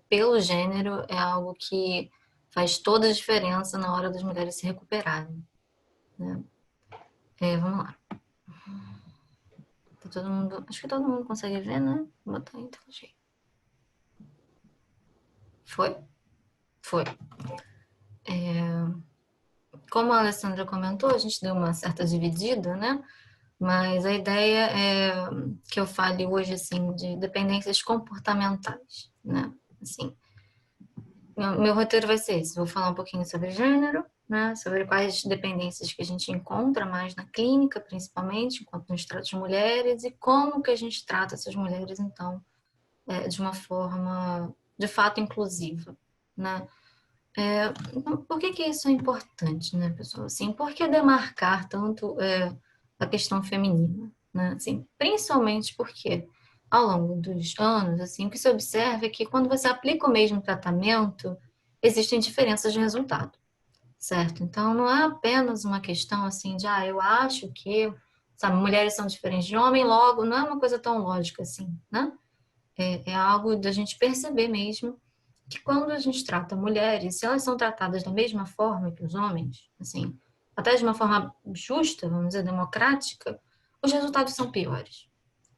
pelo gênero é algo que faz toda a diferença na hora das mulheres se recuperarem, né? Vamos lá. Tá todo mundo, acho que todo mundo consegue ver, né? Vou botar em tela cheia. Foi? Foi. Como a Alessandra comentou, a gente deu uma certa dividida, né? Mas a ideia é que eu fale hoje, assim, de dependências comportamentais, né? Assim, meu roteiro vai ser esse. Vou falar um pouquinho sobre gênero, né? Sobre quais dependências que a gente encontra mais na clínica, principalmente, enquanto nos trata de mulheres, e como que a gente trata essas mulheres, então, de uma forma, de fato, inclusiva, né? Então, por que isso é importante, né, pessoal? Assim, por que demarcar tanto a questão feminina, né? Assim, principalmente porque, ao longo dos anos, assim, o que se observa é que quando você aplica o mesmo tratamento, existem diferenças de resultado, certo? Então, não é apenas uma questão, assim, de, eu acho que, sabe, mulheres são diferentes de homem, logo, não é uma coisa tão lógica assim, né? É algo da gente perceber mesmo que quando a gente trata mulheres, se elas são tratadas da mesma forma que os homens, assim, até de uma forma justa, vamos dizer, democrática, os resultados são piores,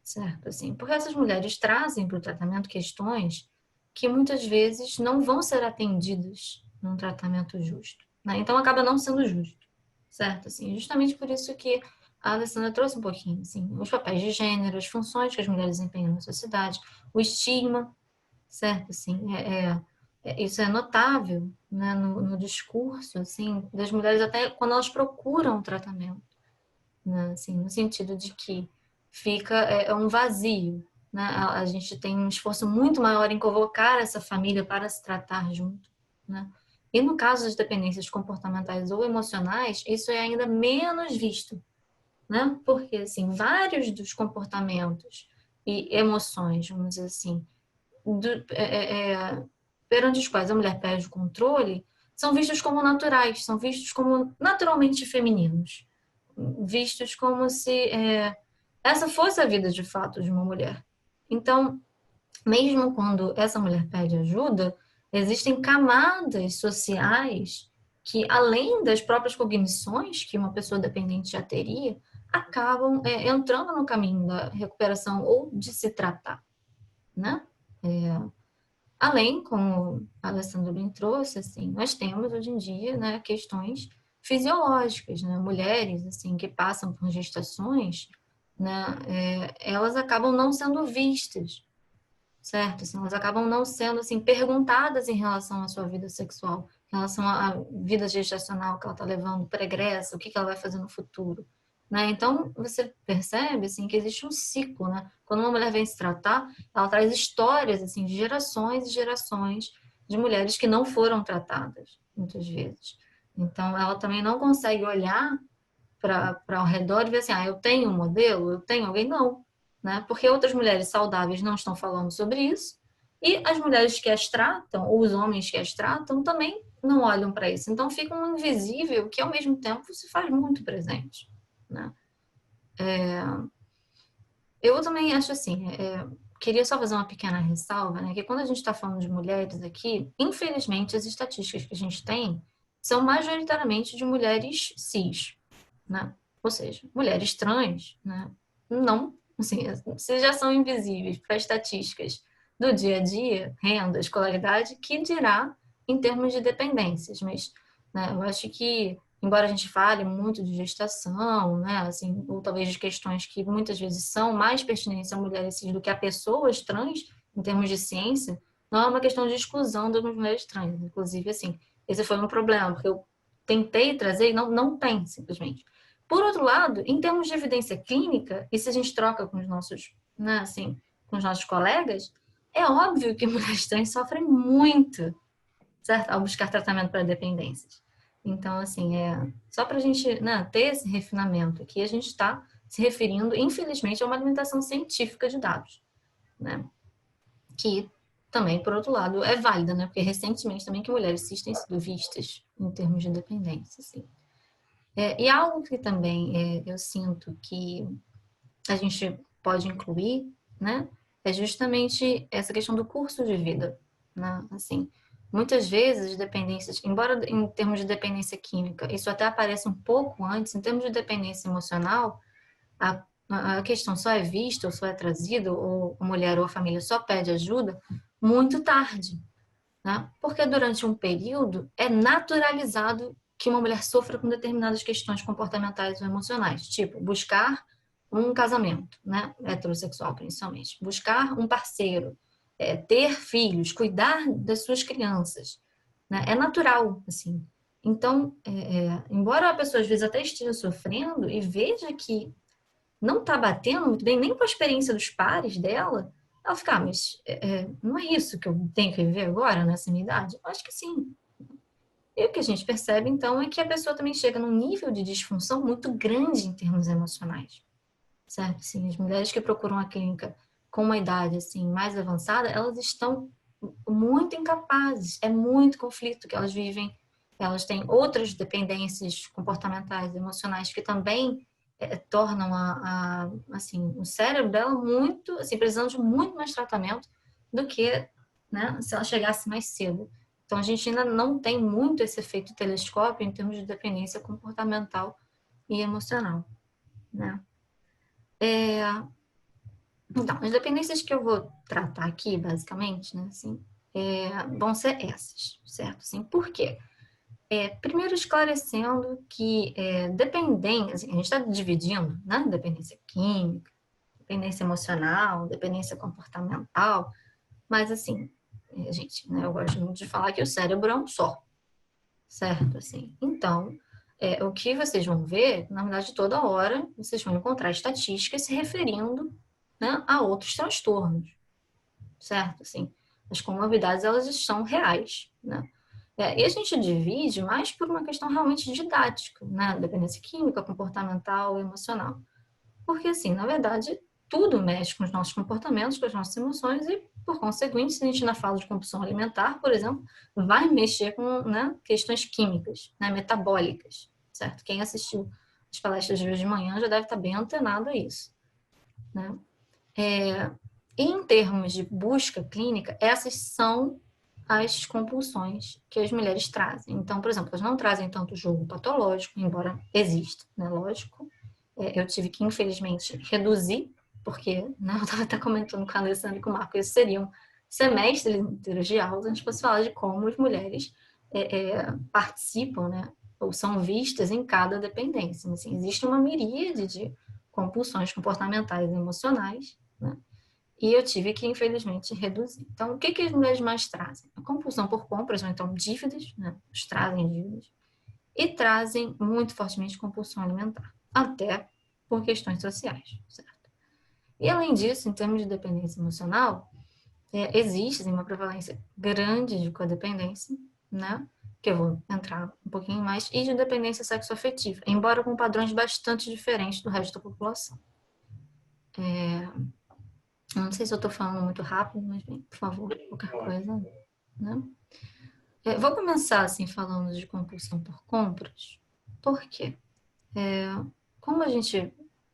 certo? Assim, porque essas mulheres trazem para o tratamento questões que muitas vezes não vão ser atendidas num tratamento justo, né? Então acaba não sendo justo, certo? Assim, justamente por isso que a Alessandra trouxe um pouquinho, assim, os papéis de gênero, as funções que as mulheres desempenham na sociedade, o estigma, certo? Assim, isso é notável, né, no discurso, assim, das mulheres até quando elas procuram tratamento, né, assim, no sentido de que fica um vazio, né? A gente tem um esforço muito maior em convocar essa família para se tratar junto, né? E no caso das dependências comportamentais ou emocionais, isso é ainda menos visto, né? Porque, assim, vários dos comportamentos e emoções, vamos dizer assim, perante os quais a mulher perde o controle, são vistos como naturais, são vistos como naturalmente femininos, vistos como se essa fosse a vida de fato de uma mulher. Então, mesmo quando essa mulher pede ajuda, existem camadas sociais que, além das próprias cognições que uma pessoa dependente já teria, acabam entrando no caminho da recuperação ou de se tratar, né? Além, como a Alessandra bem trouxe, assim, nós temos hoje em dia, né, questões fisiológicas, né? Mulheres, assim, que passam por gestações, né, elas acabam não sendo vistas, certo? Assim, elas acabam não sendo, assim, perguntadas em relação à sua vida sexual, em relação à vida gestacional que ela está levando, pregressa, o que ela vai fazer no futuro, né? Então, você percebe, assim, que existe um ciclo, né? Quando uma mulher vem se tratar, ela traz histórias, assim, de gerações e gerações de mulheres que não foram tratadas, muitas vezes. Então, ela também não consegue olhar para ao redor e ver assim, eu tenho um modelo, eu tenho alguém, não, né? Porque outras mulheres saudáveis não estão falando sobre isso e as mulheres que as tratam, ou os homens que as tratam, também não olham para isso. Então fica um invisível que ao mesmo tempo se faz muito presente, né? Eu também acho assim, queria só fazer uma pequena ressalva, né? Que quando a gente está falando de mulheres aqui, infelizmente as estatísticas que a gente tem são majoritariamente de mulheres cis, né? Ou seja, mulheres trans, né? Não, assim, se já são invisíveis para estatísticas do dia a dia, renda, escolaridade, que dirá em termos de dependências. Mas, né, eu acho que embora a gente fale muito de gestação, né, assim, ou talvez de questões que muitas vezes são mais pertinentes a mulheres cis do que a pessoas trans, em termos de ciência, não é uma questão de exclusão das mulheres trans. Inclusive, assim, esse foi um problema, porque eu tentei trazer e não tem, simplesmente. Por outro lado, em termos de evidência clínica, e se a gente troca com os nossos, né, assim, com os nossos colegas, é óbvio que mulheres trans sofrem muito, certo? Ao buscar tratamento para dependências. Então, assim, só para a gente, né, ter esse refinamento aqui, a gente está se referindo, infelizmente, a uma limitação científica de dados, né? Que também, por outro lado, é válida, né? Porque recentemente também que mulheres cis têm sido vistas em termos de dependência, assim. E algo que também eu sinto que a gente pode incluir, né? É justamente essa questão do curso de vida, né? Assim, muitas vezes dependências, embora em termos de dependência química, isso até aparece um pouco antes, em termos de dependência emocional, a questão só é vista ou só é trazida, ou a mulher ou a família só pede ajuda muito tarde, né? Porque durante um período é naturalizado que uma mulher sofra com determinadas questões comportamentais ou emocionais, tipo buscar um casamento, né? Heterossexual principalmente, buscar um parceiro, ter filhos, cuidar das suas crianças, né? É natural, assim. Então, embora a pessoa às vezes até esteja sofrendo e veja que não está batendo muito bem nem com a experiência dos pares dela, ela fica, mas não é isso que eu tenho que viver agora, nessa minha idade? Eu acho que sim. E o que a gente percebe, então, é que a pessoa também chega num nível de disfunção muito grande em termos emocionais, certo? Assim, as mulheres que procuram a clínica com uma idade assim mais avançada, elas estão muito incapazes, é muito conflito que elas vivem, elas têm outras dependências comportamentais, emocionais que também tornam assim, o cérebro dela muito, assim, precisando de muito mais tratamento do que, né, se ela chegasse mais cedo. Então, a gente ainda não tem muito esse efeito telescópio em termos de dependência comportamental e emocional, né? Então, as dependências que eu vou tratar aqui, basicamente, né, assim, vão ser essas, certo? Assim, por quê? Primeiro esclarecendo que dependência, assim, a gente está dividindo, né, dependência química, dependência emocional, dependência comportamental, mas assim, gente, né, eu gosto muito de falar que o cérebro é um só, certo? Assim, então, o que vocês vão ver, na verdade, toda hora, vocês vão encontrar estatísticas se referindo, né, a outros transtornos, certo? Assim, as comorbidades, elas são reais, né? E a gente divide mais por uma questão realmente didática, né? Dependência química, comportamental, emocional. Porque, assim, na verdade, tudo mexe com os nossos comportamentos, com as nossas emoções e, por conseguinte, se a gente ainda fala de compulsão alimentar, por exemplo, vai mexer com, né, questões químicas, né, metabólicas, certo? Quem assistiu as palestras de hoje de manhã já deve estar bem antenado a isso, né? Em termos de busca clínica, essas são as compulsões que as mulheres trazem. Então, por exemplo, elas não trazem tanto jogo patológico, embora exista, né? Lógico. Eu tive que, infelizmente, reduzir, porque, né, eu estava até comentando com a Alessandra e com o Marco, isso seria um semestre de aula, a gente fosse falar de como as mulheres participam, né, ou são vistas em cada dependência. Assim, existe uma miríade de compulsões comportamentais e emocionais, né? E eu tive que, infelizmente, reduzir. Então, o que as mulheres mais trazem? A compulsão por compras, ou então dívidas, né? Eles trazem dívidas. E trazem muito fortemente compulsão alimentar. Até por questões sociais, certo? E, além disso, em termos de dependência emocional, existe uma prevalência grande de codependência, né? Que eu vou entrar um pouquinho mais, e de dependência sexoafetiva, embora com padrões bastante diferentes do resto da população. Não sei se eu estou falando muito rápido, mas bem, por favor, qualquer coisa, né? Vou começar assim falando de compulsão por compras. Por quê? Como a gente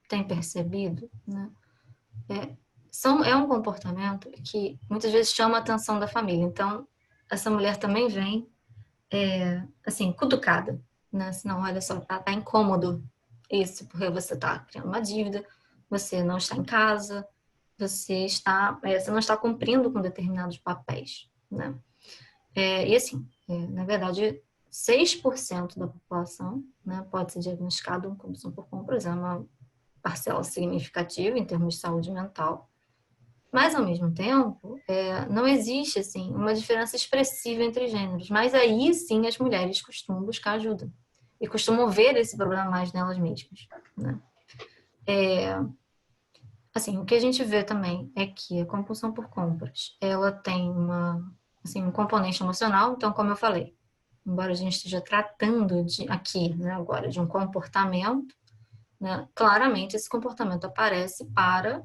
tem percebido, né? É um comportamento que muitas vezes chama a atenção da família. Então, essa mulher também vem, assim, cutucada, né? Senão, olha só, tá incômodo isso, porque você está criando uma dívida, você não está em casa, você não está cumprindo com determinados papéis, né? E assim, na verdade, 6% da população, né, pode ser diagnosticado com compulsão por compras, é uma parcela significativa em termos de saúde mental. Mas, ao mesmo tempo, não existe assim, uma diferença expressiva entre gêneros. Mas aí, sim, as mulheres costumam buscar ajuda. E costumam ver esse problema mais nelas mesmas, né? Assim, o que a gente vê também é que a compulsão por compras, ela tem um componente emocional. Então, como eu falei, embora a gente esteja tratando aqui, né, agora, de um comportamento, né, claramente esse comportamento aparece para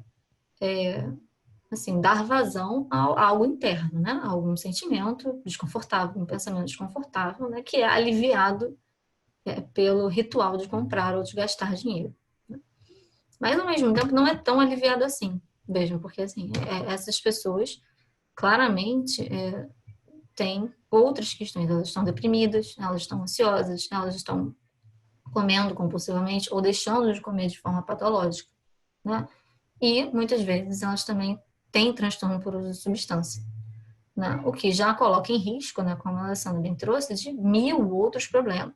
assim, dar vazão a algo interno, né? A algum sentimento desconfortável, um pensamento desconfortável, né? Que é aliviado pelo ritual de comprar ou de gastar dinheiro. Mas, ao mesmo tempo, não é tão aliviado assim, mesmo, porque, assim, essas pessoas, claramente, têm outras questões. Elas estão deprimidas, elas estão ansiosas, elas estão comendo compulsivamente ou deixando de comer de forma patológica, né? E, muitas vezes, elas também têm transtorno por uso de substância, né? O que já coloca em risco, né, como a Alessandra bem trouxe, de 1000 outros problemas.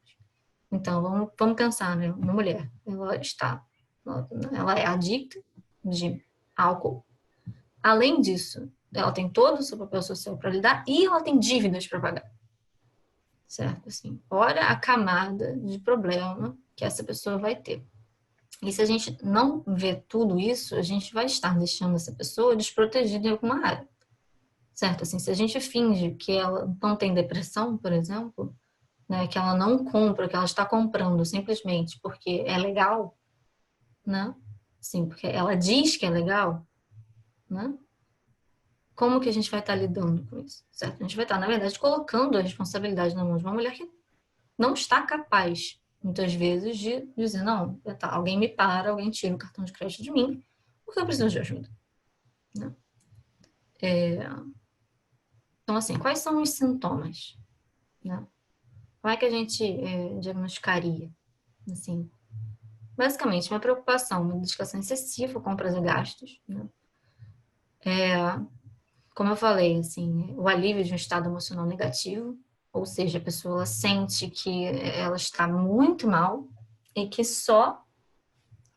Então, vamos pensar, né? Uma mulher, ela é adicta de álcool. Além disso, ela tem todo o seu papel social para lidar e ela tem dívidas para pagar. Certo? Assim, olha a camada de problema que essa pessoa vai ter. E se a gente não vê tudo isso, a gente vai estar deixando essa pessoa desprotegida em alguma área. Certo? Assim, se a gente finge que ela não tem depressão, por exemplo, né, que ela não compra, que ela está comprando simplesmente porque é legal, né? Sim, porque ela diz que é legal, né? Como que a gente vai estar lidando com isso? Certo? A gente vai estar, na verdade, colocando a responsabilidade na mão de uma mulher que não está capaz, muitas vezes, de dizer, não, tá, alguém me para, alguém tira o cartão de crédito de mim, porque eu preciso de ajuda. Né? Então, assim, quais são os sintomas? Né? Como é que a gente diagnosticaria? Assim, basicamente, uma preocupação, uma dedicação excessiva, compras e gastos. Né? Como eu falei, assim, o alívio de um estado emocional negativo, ou seja, a pessoa ela sente que ela está muito mal e que só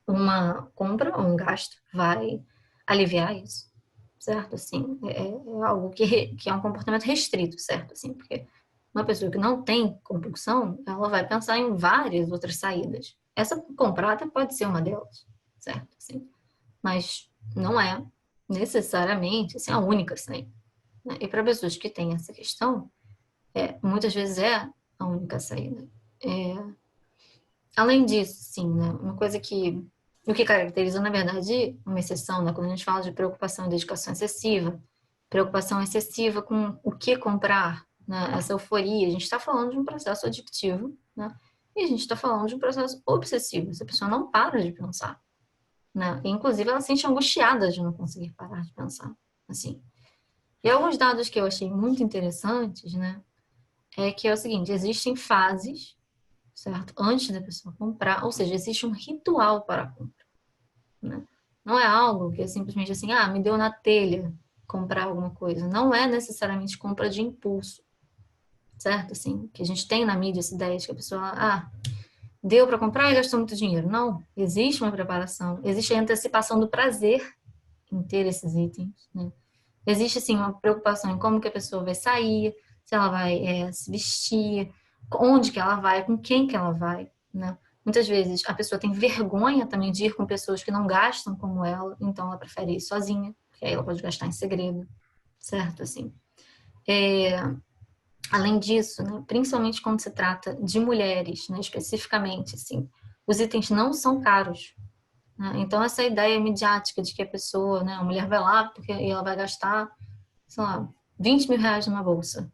uma compra ou um gasto vai aliviar isso, certo? Assim, é algo que é um comportamento restrito, certo? Assim, porque uma pessoa que não tem compulsão, ela vai pensar em várias outras saídas. Essa comprar até pode ser uma delas, certo? Assim, mas não é necessariamente assim, a única saída. Né? E para pessoas que têm essa questão, muitas vezes é a única saída. Além disso, sim, né, uma coisa que o que caracteriza, na verdade, uma exceção, né, quando a gente fala de preocupação e dedicação excessiva, preocupação excessiva com o que comprar, né, essa euforia, a gente está falando de um processo adictivo, né, e a gente está falando de um processo obsessivo, essa pessoa não para de pensar, né, e, inclusive ela se sente angustiada de não conseguir parar de pensar, assim. E alguns dados que eu achei muito interessantes, né, é que é o seguinte, existem fases, certo? Antes da pessoa comprar, ou seja, existe um ritual para a compra, né? Não é algo que é simplesmente assim, me deu na telha comprar alguma coisa. Não é necessariamente compra de impulso, certo? Assim, que a gente tem na mídia essa ideia de que a pessoa, deu para comprar e gastou muito dinheiro. Não, existe uma preparação, existe a antecipação do prazer em ter esses itens, né? Existe, assim, uma preocupação em como que a pessoa vai sair, se ela vai se vestir, onde que ela vai, com quem que ela vai, né? Muitas vezes a pessoa tem vergonha também de ir com pessoas que não gastam como ela, então ela prefere ir sozinha, porque aí ela pode gastar em segredo, certo? Assim, além disso, né, principalmente quando se trata de mulheres, né, especificamente, assim, os itens não são caros, né? Então essa ideia midiática de que a pessoa, né, a mulher vai lá porque ela vai gastar, sei lá, 20 mil reais numa bolsa.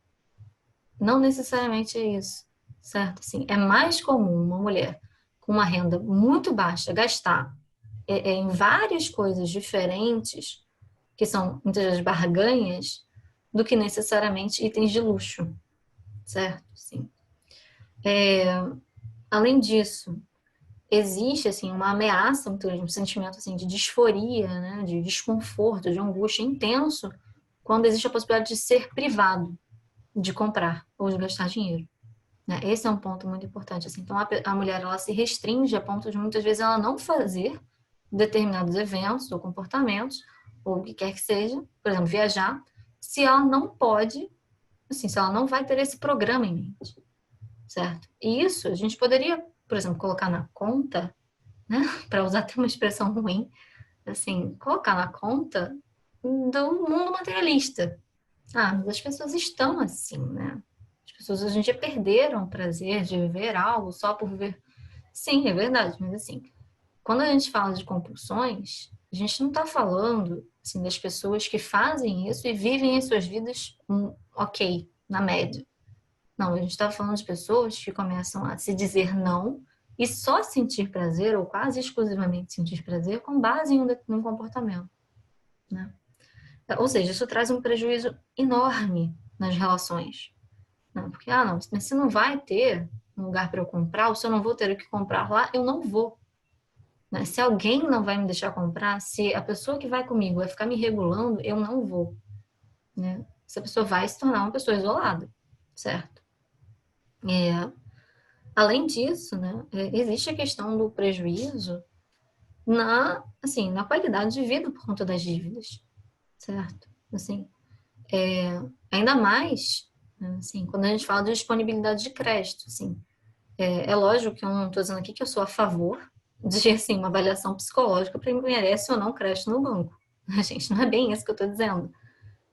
Não necessariamente é isso, certo? Assim, é mais comum uma mulher com uma renda muito baixa gastar em várias coisas diferentes, que são muitas vezes barganhas, do que necessariamente itens de luxo, certo? Sim. Além disso, existe assim uma ameaça, um sentimento assim de disforia, né, de desconforto, de angústia intenso, quando existe a possibilidade de ser privado de comprar ou de gastar dinheiro, né? Esse é um ponto muito importante, assim. Então, a mulher, ela se restringe a ponto de, muitas vezes, ela não fazer determinados eventos ou comportamentos, ou o que quer que seja, por exemplo, viajar, se ela não pode, assim, se ela não vai ter esse programa em mente, certo? E isso a gente poderia, por exemplo, colocar na conta, né? Para usar até uma expressão ruim, assim, colocar na conta do mundo materialista. Ah, mas as pessoas estão assim, né? As pessoas hoje em dia perderam o prazer de viver algo só por viver. Sim, é verdade, mas assim, quando a gente fala de compulsões, a gente não está falando assim, das pessoas que fazem isso e vivem as suas vidas ok, na média. Não, a gente está falando de pessoas que começam a se dizer não e só sentir prazer, ou quase exclusivamente sentir prazer, com base em um comportamento, né? Ou seja, isso traz um prejuízo enorme nas relações, né? Porque, não, mas se não vai ter um lugar para eu comprar, ou se eu não vou ter o que comprar lá, eu não vou, né? Se alguém não vai me deixar comprar, se a pessoa que vai comigo vai ficar me regulando, eu não vou, né? Essa pessoa vai se tornar uma pessoa isolada, certo? Além disso, né, existe a questão do prejuízo assim, na qualidade de vida por conta das dívidas, certo? Assim, ainda mais, né, assim, quando a gente fala de disponibilidade de crédito, assim, é lógico que eu não estou dizendo aqui que eu sou a favor de, assim, uma avaliação psicológica para merece ou não crédito no banco. Gente, não é bem isso que eu estou dizendo.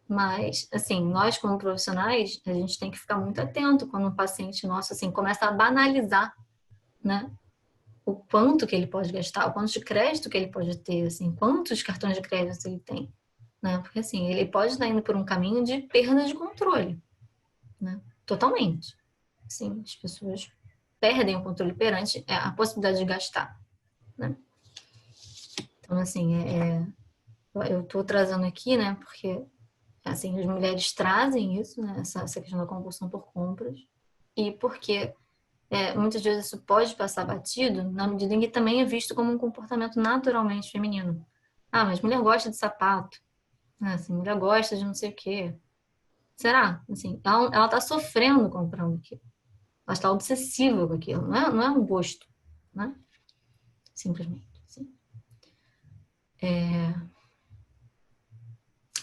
Mas, assim, nós como profissionais, a gente tem que ficar muito atento quando um paciente nosso, assim, começa a banalizar, né, o quanto que ele pode gastar, o quanto de crédito que ele pode ter, assim, quantos cartões de crédito ele tem, né? Porque, assim, ele pode estar indo por um caminho de perda de controle, né? Totalmente. Assim, as pessoas perdem o controle perante a possibilidade de gastar, né? Então, assim, eu estou trazendo aqui, né? Porque, assim, as mulheres trazem isso, né? Essa questão da compulsão por compras, e porque muitas vezes isso pode passar batido, na medida em que também é visto como um comportamento naturalmente feminino. Ah, mas mulher gosta de sapato, né? Assim, mulher gosta de não sei o quê. Será? Assim, ela tá sofrendo comprando aquilo. Ela está obsessiva com aquilo. Não é um gosto, né? Simplesmente. Assim.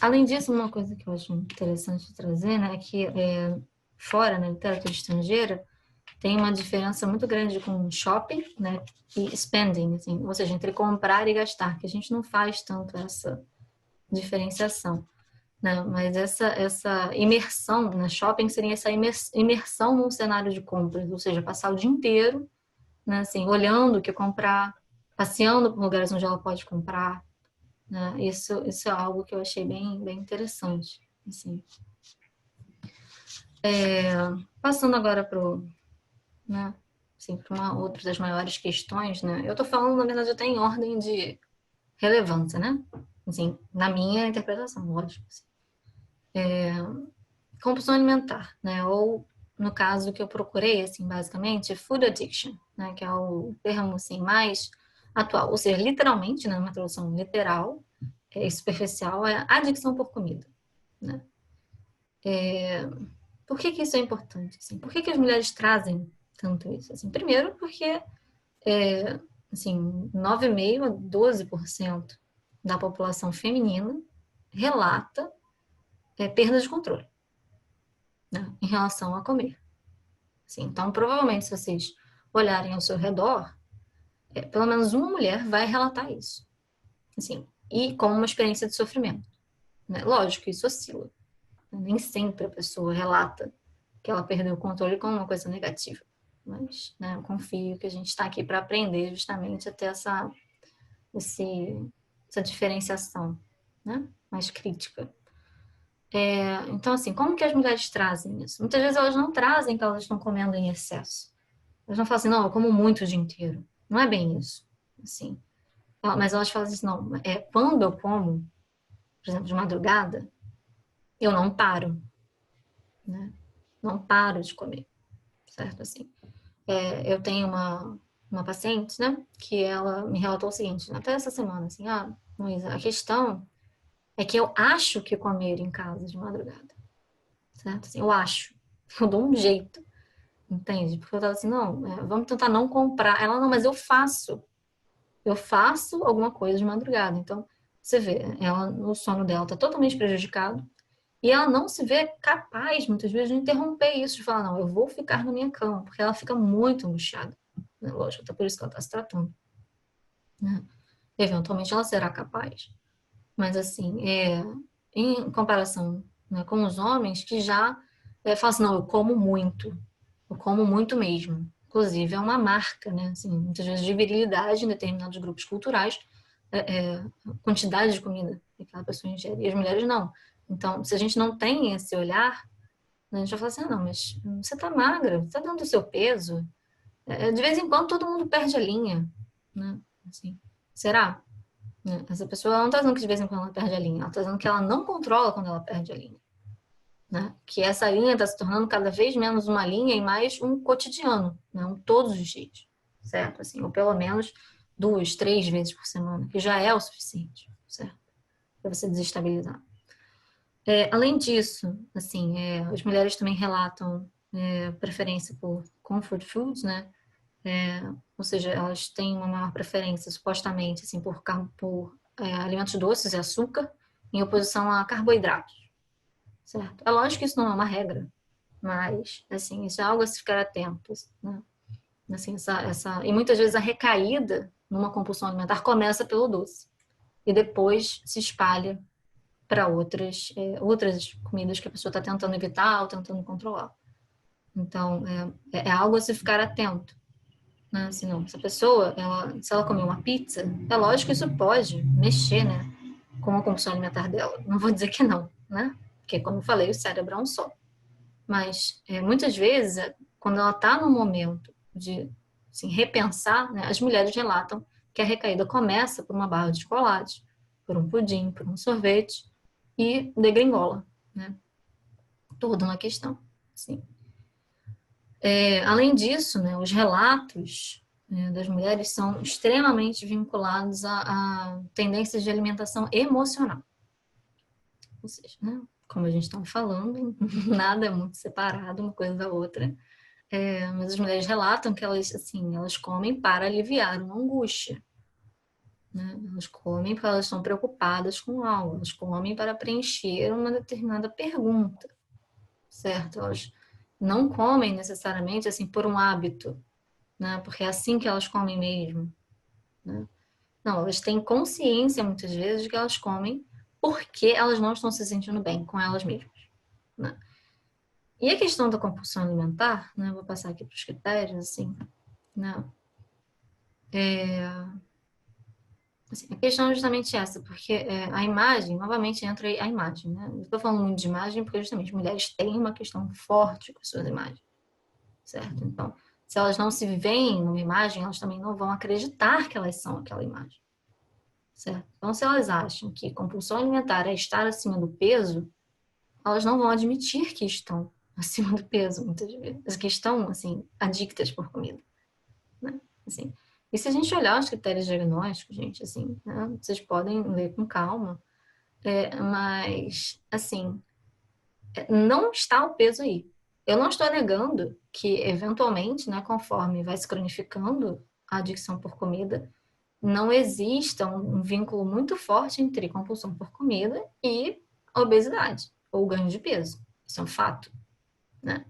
Além disso, uma coisa que eu acho interessante trazer, né, é que fora, na literatura estrangeira, tem uma diferença muito grande com shopping, né, e spending, assim, ou seja, entre comprar e gastar, que a gente não faz tanto essa diferenciação, né, mas essa imersão, né, shopping seria essa imersão num cenário de compras, ou seja, passar o dia inteiro, né, assim, olhando o que comprar, passeando por lugares onde ela pode comprar, né, isso é algo que eu achei bem interessante, assim. Passando agora para né? Assim, para uma outra das maiores questões, né? Eu estou falando, na verdade, até em ordem de relevância, né? Assim, na minha interpretação, lógico. Assim. Compulsão alimentar, né? Ou, no caso que eu procurei, assim, basicamente, food addiction, né? Que é o termo, assim, mais atual. Ou seja, literalmente, né? Uma tradução literal e superficial, é adicção por comida, né? Por que isso é importante? Assim? Por que as mulheres trazem tanto isso? Assim, primeiro, porque assim, 9,5% a 12% da população feminina relata perda de controle, né, em relação a comer. Assim, então, provavelmente, se vocês olharem ao seu redor, pelo menos uma mulher vai relatar isso. Assim, e com uma experiência de sofrimento. Né? Lógico, isso oscila. Nem sempre a pessoa relata que ela perdeu o controle como uma coisa negativa. Mas, né, eu confio que a gente está aqui para aprender justamente a ter essa diferenciação, né, mais crítica. Então, assim, como que as mulheres trazem isso? Muitas vezes elas não trazem que elas estão comendo em excesso. Elas não falam assim, não, eu como muito o dia inteiro. Não é bem isso. Assim, mas elas falam assim, não, quando eu como, por exemplo, de madrugada, eu não paro, né? Não paro de comer, certo? Assim, eu tenho uma paciente, né, que ela me relatou o seguinte, até essa semana, assim, Luísa, a questão é que eu acho que comer em casa de madrugada, certo? Assim, eu acho, eu dou um jeito, entende? Porque eu tava assim, não, vamos tentar não comprar. Ela, não, mas eu faço alguma coisa de madrugada. Então, você vê, o sono dela tá totalmente prejudicado e ela não se vê capaz, muitas vezes, de interromper isso, de falar, não, eu vou ficar na minha cama, porque ela fica muito angustiada. Né? Lógico, até por isso que ela está se tratando. Né? Eventualmente ela será capaz. Mas, assim, em comparação, né, com os homens que já falam assim, não, eu como muito mesmo. Inclusive, é uma marca, né? Assim, muitas vezes de virilidade em determinados grupos culturais, a quantidade de comida que aquela pessoa ingere. E as mulheres não. Então, se a gente não tem esse olhar, a gente vai falar assim, não, mas você tá magra, você tá dentro do seu peso. De vez em quando todo mundo perde a linha, né? Assim, será? Essa pessoa ela não tá dizendo que de vez em quando ela perde a linha, ela tá dizendo que ela não controla quando ela perde a linha. Né? Que essa linha está se tornando cada vez menos uma linha e mais um cotidiano, né? Todos os dias, certo? Assim, ou pelo menos 2, 3 vezes por semana, que já é o suficiente, certo? Para você desestabilizar. Além disso, assim, as mulheres também relatam preferência por comfort foods, né? Ou seja, elas têm uma maior preferência, supostamente, assim, por alimentos doces e açúcar, em oposição a carboidratos. Certo? É lógico que isso não é uma regra, mas, assim, isso é algo a se ficar atento, né? Assim, e muitas vezes a recaída numa compulsão alimentar começa pelo doce e depois se espalha para outras comidas que a pessoa está tentando evitar ou tentando controlar. Então, é algo a se ficar atento, né? Assim, não, se a pessoa, se ela comer uma pizza, é lógico que isso pode mexer, né, com a compulsão alimentar dela. Não vou dizer que não, né? Porque, como eu falei, o cérebro é um só. Mas, muitas vezes, quando ela está no momento de assim, repensar, né, as mulheres relatam que a recaída começa por uma barra de chocolate, por um pudim, por um sorvete e degringola, né? Toda uma questão, assim. Além disso, né, os relatos das mulheres são extremamente vinculados a tendências de alimentação emocional. Ou seja, né, como a gente estava falando, nada é muito separado uma coisa da outra. Mas as mulheres relatam que elas comem para aliviar uma angústia. Né? Elas comem porque elas estão preocupadas com algo. Elas comem para preencher uma determinada pergunta. Certo? Elas não comem necessariamente assim por um hábito, né? Porque é assim que elas comem mesmo. Né? Não, elas têm consciência muitas vezes de que elas comem porque elas não estão se sentindo bem com elas mesmas. Né? E a questão da compulsão alimentar, né? Vou passar aqui para os critérios, assim, né? Assim, a questão é justamente essa, porque a imagem, novamente entra a imagem, né? Eu estou falando muito de imagem porque justamente mulheres têm uma questão forte com as suas imagens, certo? Então, se elas não se veem numa imagem, elas também não vão acreditar que elas são aquela imagem, certo? Então, se elas acham que compulsão alimentar é estar acima do peso, elas não vão admitir que estão acima do peso, muitas vezes, que estão, assim, adictas por comida, né? Assim, e se a gente olhar os critérios diagnósticos, gente, assim, né, vocês podem ler com calma, mas, assim, não está o peso aí. Eu não estou negando que, eventualmente, né, conforme vai se cronificando a adicção por comida, não exista um vínculo muito forte entre compulsão por comida e obesidade, ou ganho de peso. Isso é um fato, né?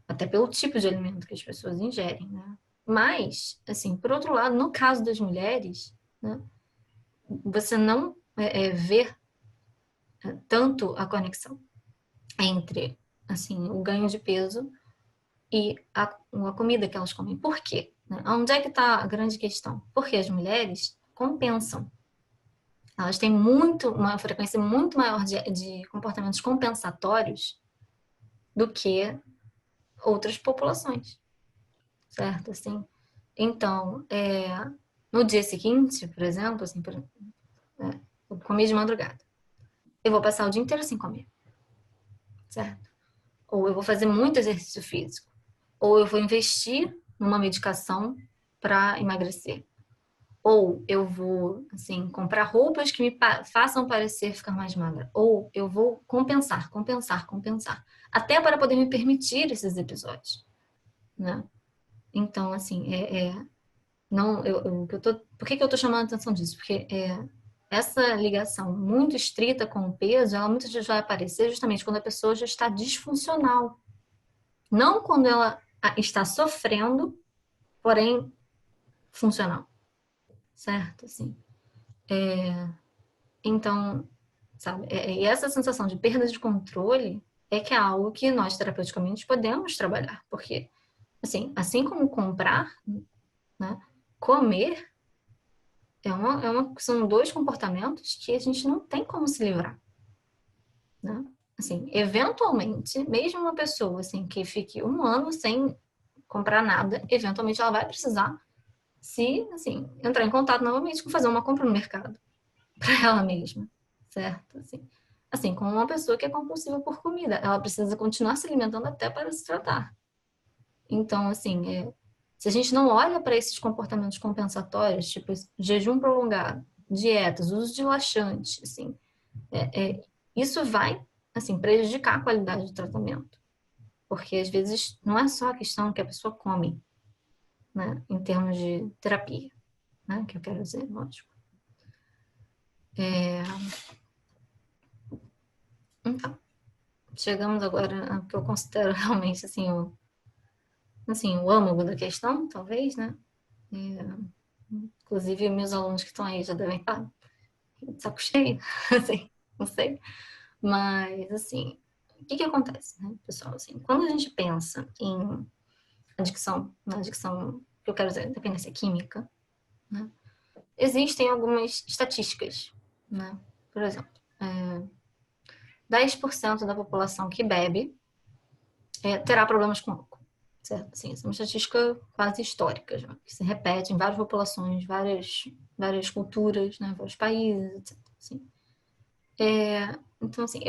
Até pelo tipo de alimento que as pessoas ingerem, né? Mas, assim, por outro lado, no caso das mulheres, né, você não vê tanto a conexão entre, assim, o ganho de peso e a comida que elas comem. Por quê? Né? Onde é que está a grande questão? Porque as mulheres compensam. Elas têm uma frequência muito maior de comportamentos compensatórios do que outras populações, certo? Assim, então, no dia seguinte, por exemplo, assim, eu comi de madrugada. Eu vou passar o dia inteiro sem comer, certo? Ou eu vou fazer muito exercício físico. Ou eu vou investir numa medicação para emagrecer. Ou eu vou, assim, comprar roupas que me façam parecer ficar mais magra. Ou eu vou compensar. Até para poder me permitir esses episódios. né? Então, assim, não, por que eu estou chamando a atenção disso? Porque essa ligação muito estrita com o peso, ela muitas vezes vai aparecer justamente quando a pessoa já está disfuncional. Não quando ela está sofrendo, porém funcional. Certo? Assim. Então, sabe? E essa sensação de perda de controle é que é algo que nós, terapeuticamente, podemos trabalhar. Porque, assim como comprar, né, comer são dois comportamentos que a gente não tem como se livrar, né? Assim, eventualmente, mesmo uma pessoa assim, que fique um ano sem comprar nada, eventualmente ela vai precisar assim, entrar em contato novamente com fazer uma compra no mercado para ela mesma, certo? Assim como uma pessoa que é compulsiva por comida, ela precisa continuar se alimentando até para se tratar. Então, assim, se a gente não olha para esses comportamentos compensatórios, tipo jejum prolongado, dietas, uso de laxante, assim, isso vai, assim, prejudicar a qualidade do tratamento. Porque, às vezes, não é só a questão que a pessoa come, né, em termos de terapia, né, que eu quero dizer, lógico. Então, chegamos agora ao que eu considero realmente, assim, o âmago da questão, talvez, né? Inclusive, meus alunos que estão aí já devem estar de saco cheio, assim, não sei. Mas, assim, o que acontece, né, pessoal? Assim, quando a gente pensa em adicção, na adicção, que eu quero dizer, dependência química, né, existem algumas estatísticas, né? Por exemplo, 10% da população que bebe terá problemas com álcool. Certo? Assim, essa é uma estatística quase histórica, já, que se repete em várias populações, várias culturas, né, vários países, etc. Assim. Então, assim,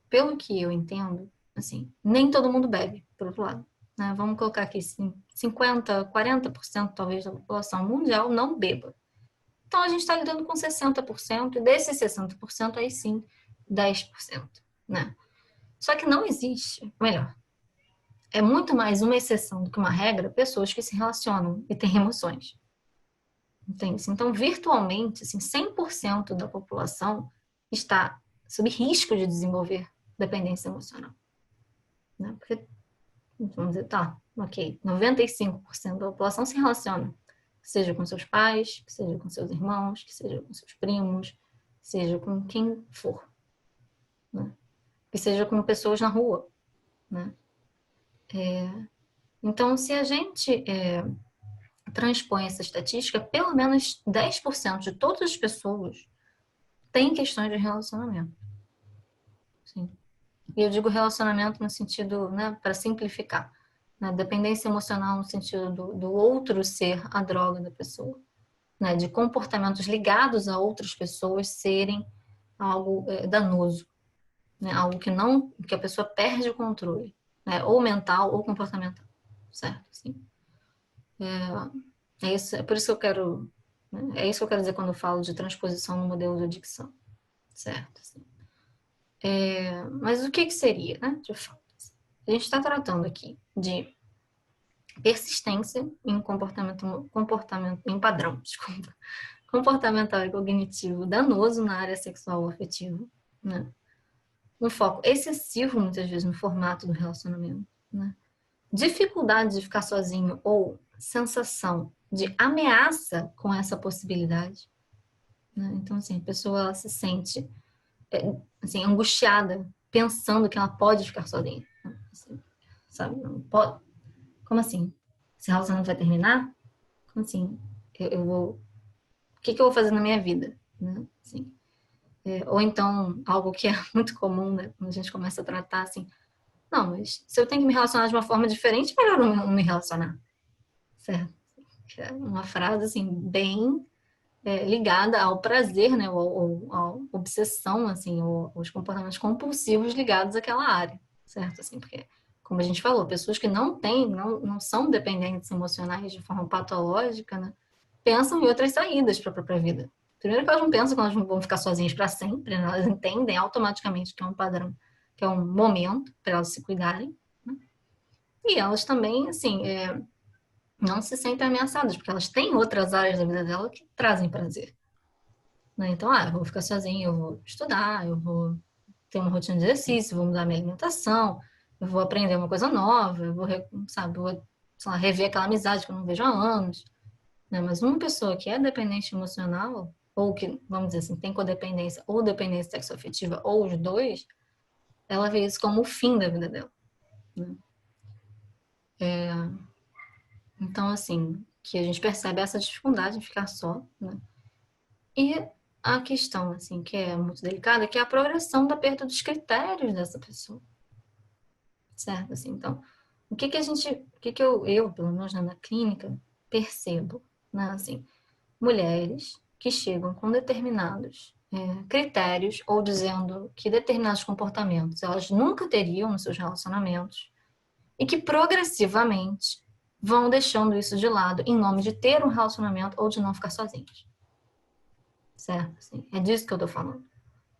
pelo que eu entendo, assim, nem todo mundo bebe, por outro lado. Né? Vamos colocar aqui 50%, 40% talvez da população mundial não beba. Então, a gente está lidando com 60%, e desses 60%, aí sim, 10%. Né? Só que não existe, melhor, é muito mais uma exceção do que uma regra, pessoas que se relacionam e têm emoções. Entende? Então, virtualmente, assim, 100% da população está sob risco de desenvolver dependência emocional. Né? Porque, vamos dizer, tá, ok, 95% da população se relaciona, seja com seus pais, que seja com seus irmãos, que seja com seus primos, seja com quem for. Né? Que seja com pessoas na rua. Né? Então, se a gente transpõe essa estatística, pelo menos 10% de todas as pessoas têm questões de relacionamento. Sim. E eu digo relacionamento no sentido, né, para simplificar, né, dependência emocional no sentido do outro ser a droga da pessoa, né, de comportamentos ligados a outras pessoas serem algo danoso, né, algo que a pessoa perde o controle, né, ou mental ou comportamental, certo? Sim. É por isso que eu quero, né, é isso que eu quero dizer quando eu falo de transposição no modelo de adicção, certo? Sim. Mas o que seria, né, de fato? A gente está tratando aqui de persistência em comportamento em padrão, desculpa, comportamental e cognitivo danoso na área sexual ou afetiva, né? Um foco excessivo, muitas vezes, no formato do relacionamento, né? Dificuldade de ficar sozinho ou sensação de ameaça com essa possibilidade, né? Então, assim, a pessoa ela se sente assim, angustiada, pensando que ela pode ficar sozinha, assim, sabe? Não pode. Como assim? Esse relacionamento vai terminar? Como assim? Eu vou... O que eu vou fazer na minha vida? Né? Assim, ou então, algo que é muito comum, né? Quando a gente começa a tratar assim, não, mas se eu tenho que me relacionar de uma forma diferente, melhor não me relacionar. Certo? É uma frase, assim, bem ligada ao prazer, né? Ou à obsessão, assim, ou aos comportamentos compulsivos ligados àquela área. Certo? Assim, porque, como a gente falou, pessoas que não são dependentes emocionais de forma patológica, né? Pensam em outras saídas para a própria vida. Primeiro que elas não pensam que elas vão ficar sozinhas para sempre, né? Elas entendem automaticamente que é um padrão, que é um momento para elas se cuidarem. Né? E elas também, assim, não se sentem ameaçadas, porque elas têm outras áreas da vida dela que trazem prazer. Né? Então, eu vou ficar sozinha, eu vou estudar, eu vou ter uma rotina de exercício, vou mudar minha alimentação, eu vou aprender uma coisa nova, eu vou, sabe, eu vou, sei lá, rever aquela amizade que eu não vejo há anos. Né? Mas uma pessoa que é dependente emocional, ou que, vamos dizer assim, tem codependência ou dependência sexoafetiva, ou os dois, ela vê isso como o fim da vida dela. Né? Então, assim, que a gente percebe essa dificuldade em ficar só, né? E a questão, assim, que é muito delicada, que é a progressão da perda dos critérios dessa pessoa. Certo? Assim, então, o que que a gente, o que que eu pelo menos na clínica, percebo, né? Assim, mulheres que chegam com determinados critérios ou dizendo que determinados comportamentos elas nunca teriam nos seus relacionamentos e que progressivamente vão deixando isso de lado em nome de ter um relacionamento ou de não ficar sozinhas. Certo? Assim, é disso que eu tô falando.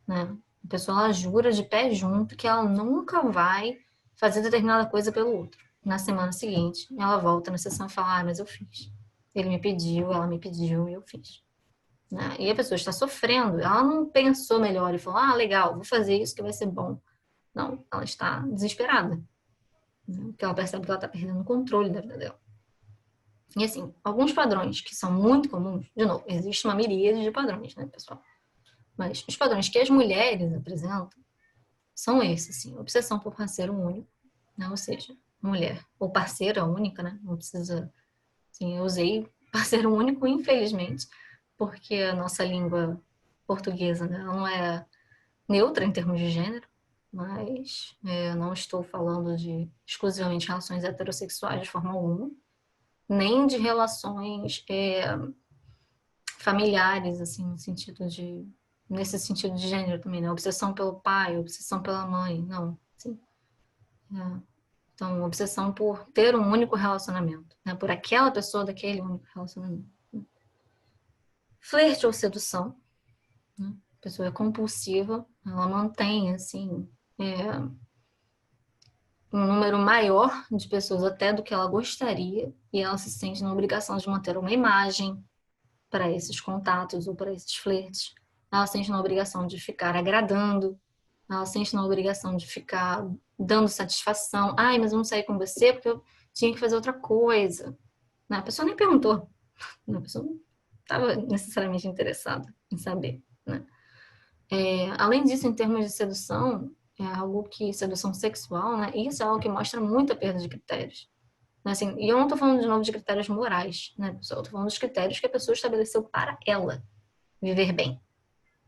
Né? A pessoa ela jura de pé junto que ela nunca vai fazer determinada coisa pelo outro. Na semana seguinte, ela volta na sessão e fala: mas eu fiz. Ele me pediu, ela me pediu e eu fiz. Né? E a pessoa está sofrendo, ela não pensou melhor e falou: legal, vou fazer isso que vai ser bom. Não, ela está desesperada. Né? Porque ela percebe que ela está perdendo o controle da vida dela. E assim, alguns padrões que são muito comuns, de novo, existe uma miríade de padrões, né, pessoal? Mas os padrões que as mulheres apresentam são esses, assim, obsessão por parceiro único, né? Ou seja, mulher ou parceira única, né? Não precisa, assim, eu usei parceiro único, infelizmente, porque a nossa língua portuguesa, né, ela não é neutra em termos de gênero, mas não estou falando de exclusivamente relações heterossexuais de forma alguma, nem de relações familiares, assim, no sentido de nesse sentido de gênero também, né? Obsessão pelo pai, obsessão pela mãe, não, sim. Então, obsessão por ter um único relacionamento, né? Por aquela pessoa daquele único relacionamento. Flerte ou sedução, né? A pessoa é compulsiva, ela mantém, assim, um número maior de pessoas até do que ela gostaria e ela se sente na obrigação de manter uma imagem para esses contatos ou para esses flertes. Ela se sente na obrigação de ficar agradando, ela se sente na obrigação de ficar dando satisfação. Mas eu não saí com você porque eu tinha que fazer outra coisa. A pessoa nem perguntou. A pessoa não estava necessariamente interessada em saber. Né? Além disso, em termos de sedução, é algo que, sedução sexual, né? Isso é algo que mostra muita perda de critérios. Assim, e eu não estou falando de novo de critérios morais, né, pessoal? Eu estou falando dos critérios que a pessoa estabeleceu para ela viver bem.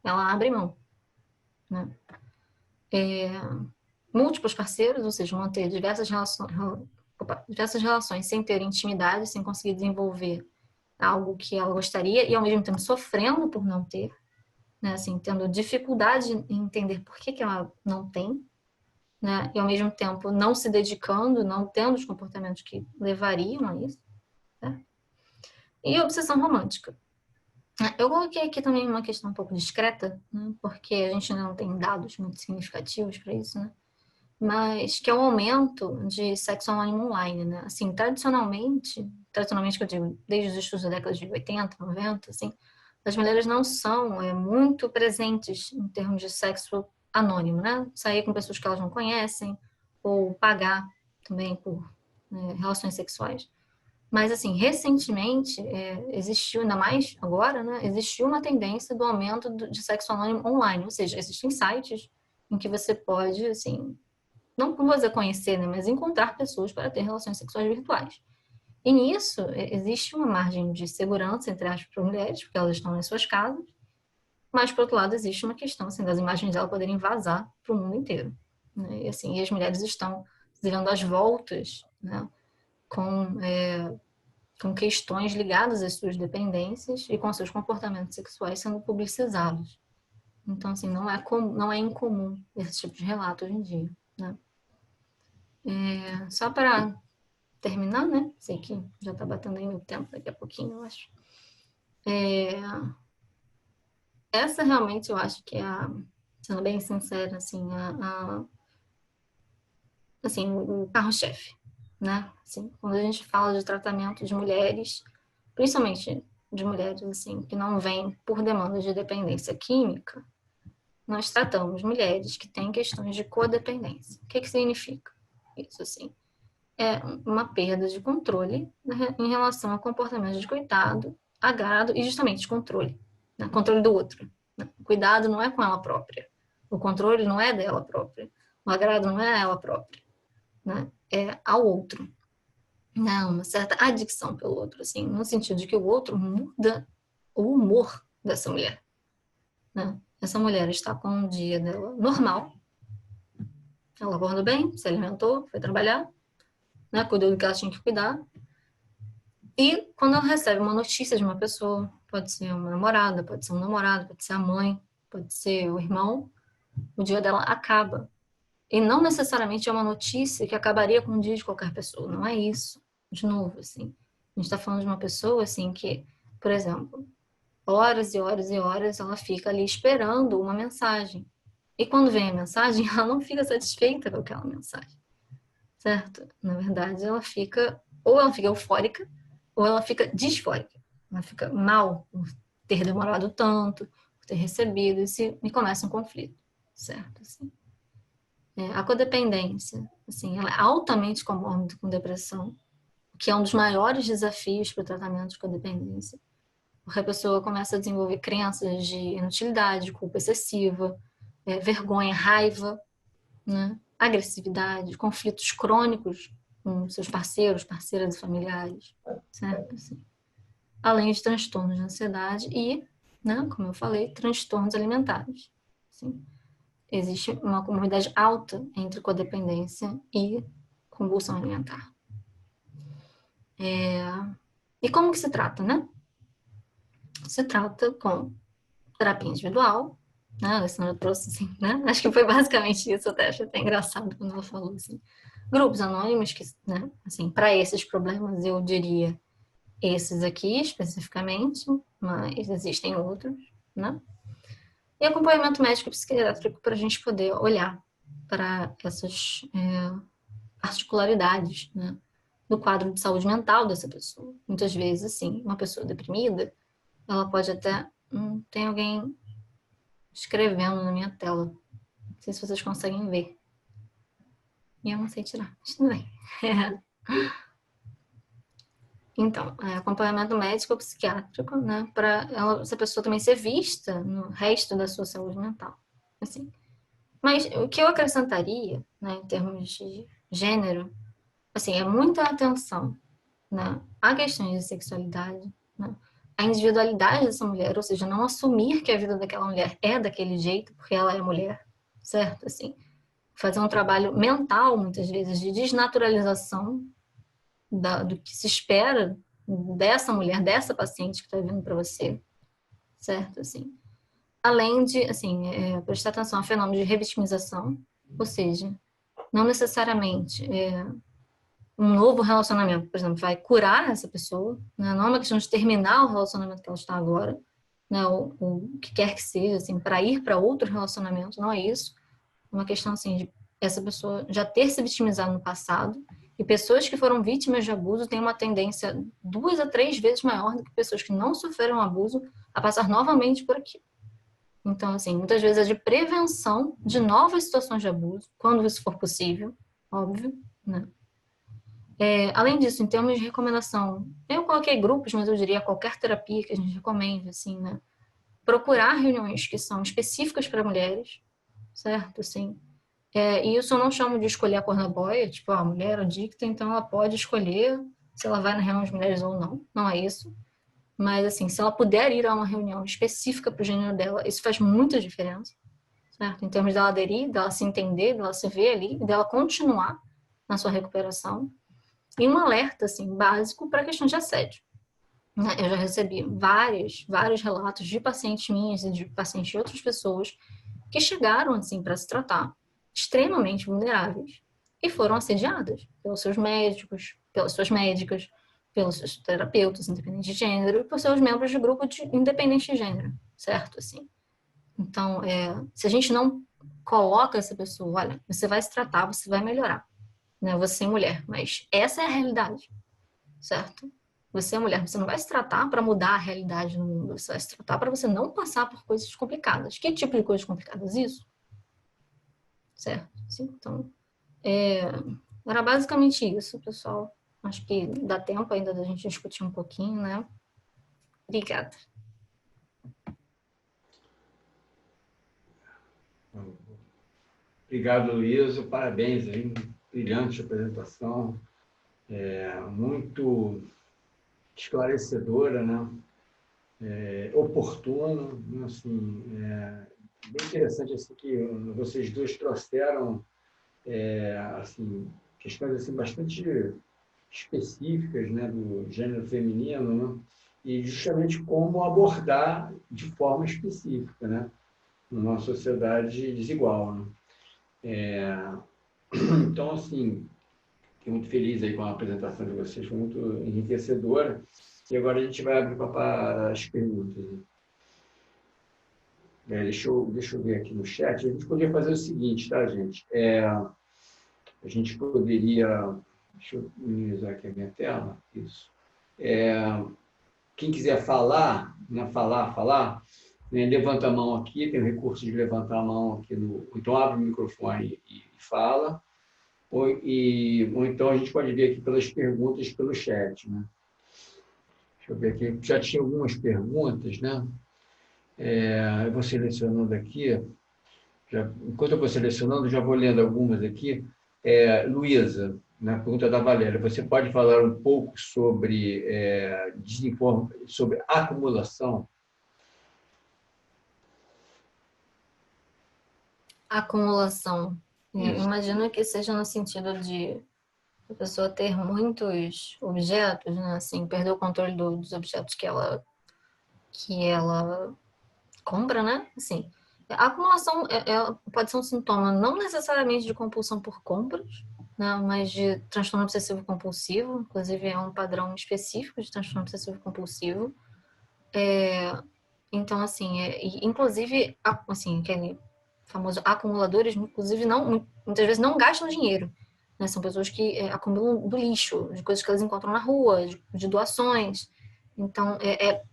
Ela abre mão. Né? Múltiplos parceiros, ou seja, manter diversas relações sem ter intimidade, sem conseguir desenvolver algo que ela gostaria e ao mesmo tempo sofrendo por não ter, né? Assim, tendo dificuldade em entender por que ela não tem, né? E ao mesmo tempo não se dedicando, não tendo os comportamentos que levariam a isso. Né? E a obsessão romântica. Eu coloquei aqui também uma questão um pouco discreta, né? Porque a gente ainda não tem dados muito significativos para isso, né? Mas que é o aumento de sexo anônimo online, né? Assim, tradicionalmente que eu digo, desde os estudos da década de 80, 90, assim, as mulheres não são muito presentes em termos de sexo anônimo, né? Sair com pessoas que elas não conhecem, ou pagar também por relações sexuais. Mas, assim, recentemente, existiu, ainda mais agora, né? Existiu uma tendência do aumento de sexo anônimo online, ou seja, existem sites em que você pode, assim, não vou dizer conhecer, né? Mas encontrar pessoas para ter relações sexuais virtuais. E nisso, existe uma margem de segurança, entre aspas, para mulheres, porque elas estão nas suas casas, mas, por outro lado, existe uma questão, assim, das imagens dela poderem vazar para o mundo inteiro. Né? E, assim, as mulheres estão vivendo as voltas, né? Com questões ligadas às suas dependências e com seus comportamentos sexuais sendo publicizados. Então, assim, não é incomum esse tipo de relato hoje em dia, né? Só para terminar, né? Sei que já está batendo aí meu tempo daqui a pouquinho, eu acho. Essa realmente eu acho que sendo bem sincera, assim, assim, o carro-chefe, né? Assim, quando a gente fala de tratamento de mulheres, principalmente de mulheres assim, que não vêm por demanda de dependência química, nós tratamos mulheres que têm questões de codependência. O que significa isso, assim? É uma perda de controle em relação ao comportamento de cuidado, agrado e justamente controle. Né? Controle do outro. Né? O cuidado não é com ela própria. O controle não é dela própria. O agrado não é ela própria. Né? É ao outro. Não, uma certa adicção pelo outro, assim, no sentido de que o outro muda o humor dessa mulher. Né? Essa mulher está com um dia dela normal, ela acordou bem, se alimentou, foi trabalhar, né? Cuidou do que ela tinha que cuidar. E quando ela recebe uma notícia de uma pessoa, pode ser uma namorada, pode ser um namorado, pode ser a mãe, pode ser o irmão, o dia dela acaba. E não necessariamente é uma notícia que acabaria com o dia de qualquer pessoa, não é isso. De novo, assim, a gente está falando de uma pessoa, assim, que, por exemplo, horas e horas e horas ela fica ali esperando uma mensagem. E quando vem a mensagem, ela não fica satisfeita com aquela mensagem, certo? Na verdade, ou ela fica eufórica, ou ela fica disfórica. Ela fica mal por ter demorado tanto, por ter recebido, e começa um conflito, certo? Assim. A codependência, assim, ela é altamente comórbido com depressão, que é um dos maiores desafios para o tratamento de codependência. Porque a pessoa começa a desenvolver crenças de inutilidade, culpa excessiva, vergonha, raiva, né? Agressividade, conflitos crônicos com seus parceiros, parceiras e familiares, certo? Assim. Além de transtornos de ansiedade e, né, como eu falei, transtornos alimentares. Assim. Existe uma comorbidade alta entre codependência e compulsão alimentar. E como que se trata, né? Se trata com terapia individual, né? A Alessandra trouxe, assim, né? Acho que foi basicamente isso, achei até engraçado quando ela falou, assim. Grupos anônimos que, né? Assim, para esses problemas, eu diria esses aqui, especificamente, mas existem outros, né? E acompanhamento médico e psiquiátrico para a gente poder olhar para essas particularidades, né? Do quadro de saúde mental dessa pessoa. Muitas vezes, assim, uma pessoa deprimida, ela pode até... tem alguém escrevendo na minha tela. Não sei se vocês conseguem ver. E eu não sei tirar, mas tudo bem. Então, acompanhamento médico ou psiquiátrico, né? Para essa pessoa também ser vista no resto da sua saúde mental. Assim. Mas o que eu acrescentaria, né, em termos de gênero, assim, é muita atenção, né, a questões de sexualidade, né, a individualidade dessa mulher, ou seja, não assumir que a vida daquela mulher é daquele jeito porque ela é mulher, certo? Assim, fazer um trabalho mental, muitas vezes, de desnaturalização do que se espera dessa mulher, dessa paciente que está vindo para você, certo? Assim, além de, assim, prestar atenção a fenômenos de revitimização, ou seja, não necessariamente um novo relacionamento, por exemplo, vai curar essa pessoa, né? Não é uma questão de terminar o relacionamento que ela está agora, né? Ou o que quer que seja, assim, para ir para outro relacionamento, não é isso. É uma questão, assim, de essa pessoa já ter se vitimizado no passado, e pessoas que foram vítimas de abuso têm uma tendência 2 a 3 vezes maior do que pessoas que não sofreram abuso a passar novamente por aqui. Então, assim, muitas vezes é de prevenção de novas situações de abuso, quando isso for possível, óbvio, né? Além disso, em termos de recomendação, eu coloquei grupos, mas eu diria qualquer terapia que a gente recomende, assim, né? Procurar reuniões que são específicas para mulheres, certo? Assim, e isso eu não chamo de escolher a cor na boia, tipo, a mulher adicta, então ela pode escolher se ela vai na reunião de mulheres ou não, não é isso. Mas, assim, se ela puder ir a uma reunião específica para o gênero dela, isso faz muita diferença, certo? Em termos dela aderir, dela se entender, dela se ver ali, dela continuar na sua recuperação. E um alerta, assim, básico para questões de assédio. Eu já recebi vários relatos de pacientes minhas e de pacientes de outras pessoas que chegaram, assim, para se tratar, extremamente vulneráveis, e foram assediadas pelos seus médicos, pelas suas médicas, pelos seus terapeutas independentes de gênero e por seus membros de grupo independente de gênero, certo? Assim. Então, se a gente não coloca essa pessoa, olha, você vai se tratar, você vai melhorar, né? Você é mulher, mas essa é a realidade, certo? Você é mulher, você não vai se tratar para mudar a realidade no mundo, você vai se tratar para você não passar por coisas complicadas. Que tipo de coisas complicadas? Isso? Certo? Sim, então, era basicamente isso, pessoal. Acho que dá tempo ainda da gente discutir um pouquinho, né? Obrigada.
Obrigado, Luísa. Parabéns aí. Brilhante apresentação. Muito esclarecedora, né? Oportuna, né? Assim, bem interessante assim, que vocês dois trouxeram assim, questões assim, bastante específicas, né, do gênero feminino, né? E justamente como abordar de forma específica, né, numa sociedade desigual, né? Então, assim, fiquei muito feliz aí com a apresentação de vocês, foi muito enriquecedora. E agora a gente vai abrir para as perguntas. Deixa eu ver aqui no chat. A gente poderia fazer o seguinte, tá, gente? A gente poderia... Deixa eu minimizar aqui a minha tela. Isso. Quem quiser falar, né, falar, né, levanta a mão aqui, tem o recurso de levantar a mão aqui então abre o microfone e fala. Ou então a gente pode ver aqui pelas perguntas pelo chat, né? Deixa eu ver aqui. Já tinha algumas perguntas, né? Eu vou selecionando aqui. Enquanto eu vou selecionando, já vou lendo algumas aqui. Luísa, na pergunta da Valéria, você pode falar um pouco sobre sobre acumulação?
Acumulação.
Isso.
Imagino que seja no sentido de a pessoa ter muitos objetos, né? Assim, perder o controle dos objetos que ela compra, né? Assim, a acumulação pode ser um sintoma não necessariamente de compulsão por compras, né? Mas de transtorno obsessivo compulsivo. Inclusive, é um padrão específico de transtorno obsessivo compulsivo. Então, assim, inclusive, assim, aquele famoso acumuladores, inclusive, muitas vezes não gastam dinheiro. Né? São pessoas que acumulam do lixo, de coisas que elas encontram na rua, de doações. Então,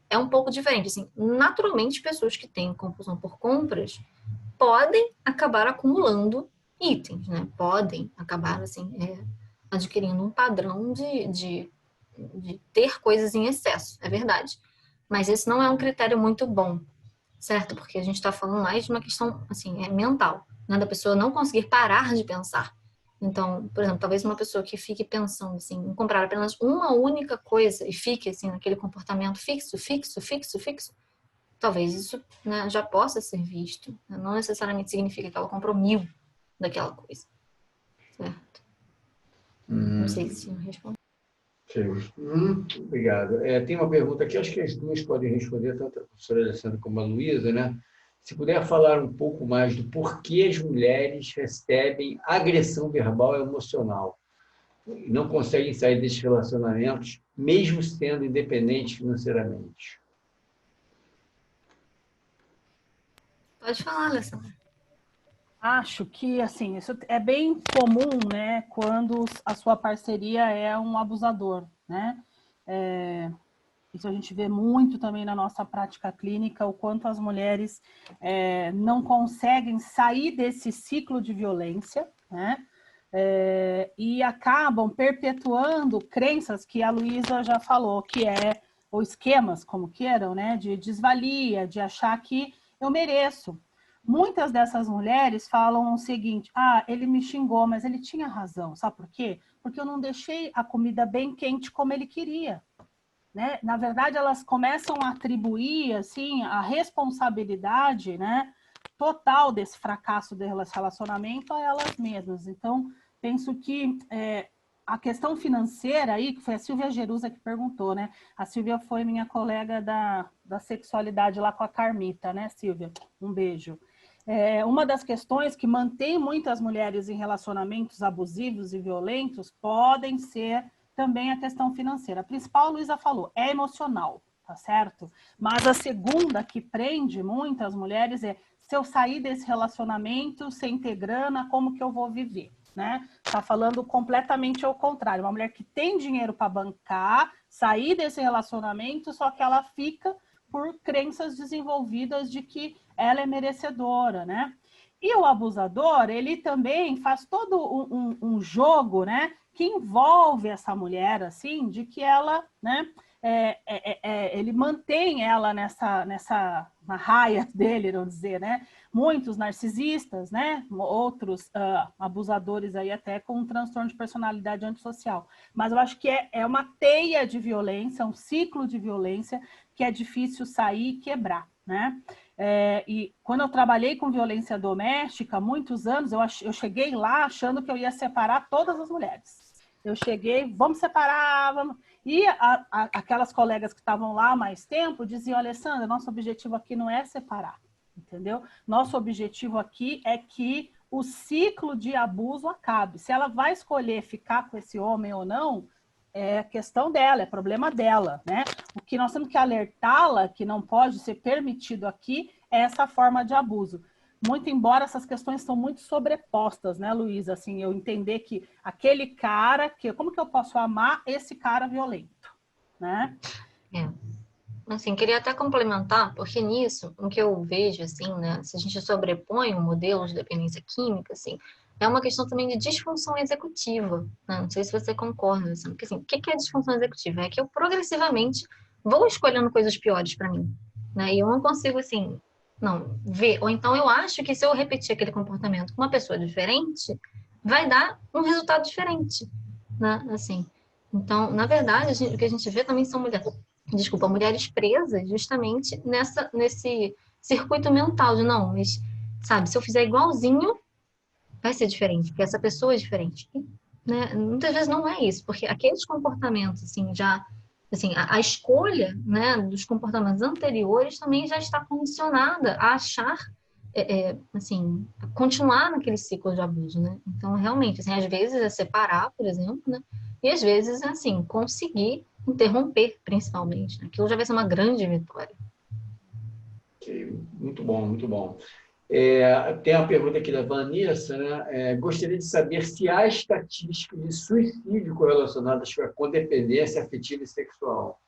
é um pouco diferente. Assim, naturalmente, pessoas que têm compulsão por compras podem acabar acumulando itens, né? Podem acabar, assim, adquirindo um padrão de ter coisas em excesso, é verdade. Mas esse não é um critério muito bom, certo? Porque a gente está falando mais de uma questão, assim, mental, né? Da pessoa não conseguir parar de pensar. Então, por exemplo, talvez uma pessoa que fique pensando, assim, em comprar apenas uma única coisa e fique, assim, naquele comportamento fixo, talvez isso, né, já possa ser visto. Não necessariamente significa que ela comprou 1000 daquela coisa, certo? Não sei se eu respondi.
Obrigado. Tem uma pergunta aqui, acho que as duas podem responder, tanto a professora Alessandra como a Luísa, né? Se puder falar um pouco mais do porquê as mulheres recebem agressão verbal e emocional e não conseguem sair desses relacionamentos, mesmo sendo independentes financeiramente.
Pode falar, Alessandra.
Acho que, assim, isso é bem comum, né, quando a sua parceria é um abusador, né? Isso a gente vê muito também na nossa prática clínica, o quanto as mulheres não conseguem sair desse ciclo de violência, né? E acabam perpetuando crenças que a Luísa já falou, que ou esquemas, como queiram, né? De desvalia, de achar que eu mereço. Muitas dessas mulheres falam o seguinte: ele me xingou, mas ele tinha razão. Sabe por quê? Porque eu não deixei a comida bem quente como ele queria. Né? Na verdade, elas começam a atribuir assim, a responsabilidade, né, total desse fracasso do relacionamento a elas mesmas. Então, penso que a questão financeira aí, que foi a Silvia Jerusa que perguntou, né? A Silvia foi minha colega da sexualidade lá com a Carmita, né, Silvia? Um beijo. Uma das questões que mantém muitas mulheres em relacionamentos abusivos e violentos podem ser também a questão financeira. A principal, a Luísa falou, é emocional, tá certo? Mas a segunda que prende muitas mulheres se eu sair desse relacionamento sem ter grana, como que eu vou viver? né? Está falando completamente ao contrário. Uma mulher que tem dinheiro para bancar, sair desse relacionamento, só que ela fica por crenças desenvolvidas de que ela é merecedora, né? E o abusador, ele também faz todo um jogo, né, que envolve essa mulher, assim, de que ela, né, ele mantém ela na raia dele, vamos dizer, né? Muitos narcisistas, né? Outros abusadores aí até com um transtorno de personalidade antissocial. Mas eu acho que é uma teia de violência, um ciclo de violência que é difícil sair e quebrar, né? E quando eu trabalhei com violência doméstica, muitos anos, eu cheguei lá achando que eu ia separar todas as mulheres. Eu cheguei, vamos separar, vamos... E aquelas colegas que estavam lá há mais tempo diziam, Alessandra, nosso objetivo aqui não é separar, entendeu? Nosso objetivo aqui é que o ciclo de abuso acabe. Se ela vai escolher ficar com esse homem ou não, é questão dela, é problema dela, né? O que nós temos que alertá-la, que não pode ser permitido aqui, é essa forma de abuso. Muito embora essas questões estão muito sobrepostas, né, Luísa? Assim, eu entender que aquele cara, como que eu posso amar esse cara violento, né?
Assim, queria até complementar, porque nisso, o que eu vejo, assim, né, se a gente sobrepõe um modelo de dependência química, assim, é uma questão também de disfunção executiva, né? Não sei se você concorda, assim, porque, assim, o que é disfunção executiva? É que eu progressivamente vou escolhendo coisas piores para mim, né? E eu não consigo, assim, não, ver. Ou então eu acho que se eu repetir aquele comportamento com uma pessoa diferente, vai dar um resultado diferente, né? Assim, então, na verdade, o que a gente vê também são mulheres presas justamente nesse circuito mental de não, mas, sabe, se eu fizer igualzinho, vai ser diferente, porque essa pessoa é diferente. E, né, muitas vezes não é isso, porque aqueles comportamentos, assim, já, assim, a escolha, né, dos comportamentos anteriores também já está condicionada a achar, assim, a continuar naquele ciclo de abuso, né? Então, realmente, assim, às vezes é separar, por exemplo, né? E às vezes, assim, conseguir interromper, principalmente, né? Aquilo já vai ser uma grande vitória.
Muito bom, muito bom. Tem uma pergunta aqui da Vanessa, né? Gostaria de saber se há estatísticas de suicídio correlacionadas com a codependência afetiva e sexual.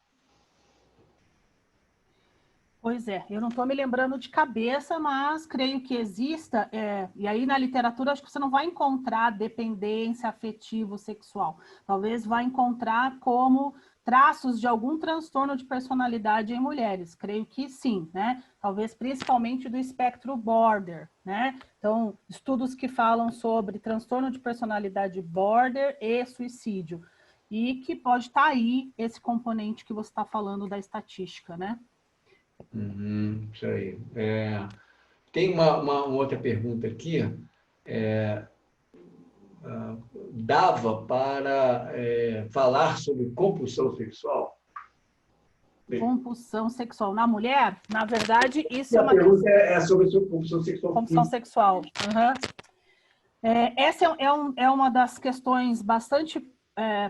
Pois é, eu não estou me lembrando de cabeça, mas creio que exista, e aí na literatura acho que você não vai encontrar dependência afetivo-sexual. Talvez vá encontrar como traços de algum transtorno de personalidade em mulheres. Creio que sim, né? Talvez principalmente do espectro border, né? Então, estudos que falam sobre transtorno de personalidade border e suicídio. E que pode estar aí esse componente que você está falando da estatística, né?
Isso aí. Tem uma outra pergunta aqui. Dava para falar sobre compulsão sexual?
Compulsão sexual na mulher? Na verdade, isso é uma...
A pergunta é sobre compulsão sexual.
Compulsão sexual. Uhum. Essa é uma das questões bastante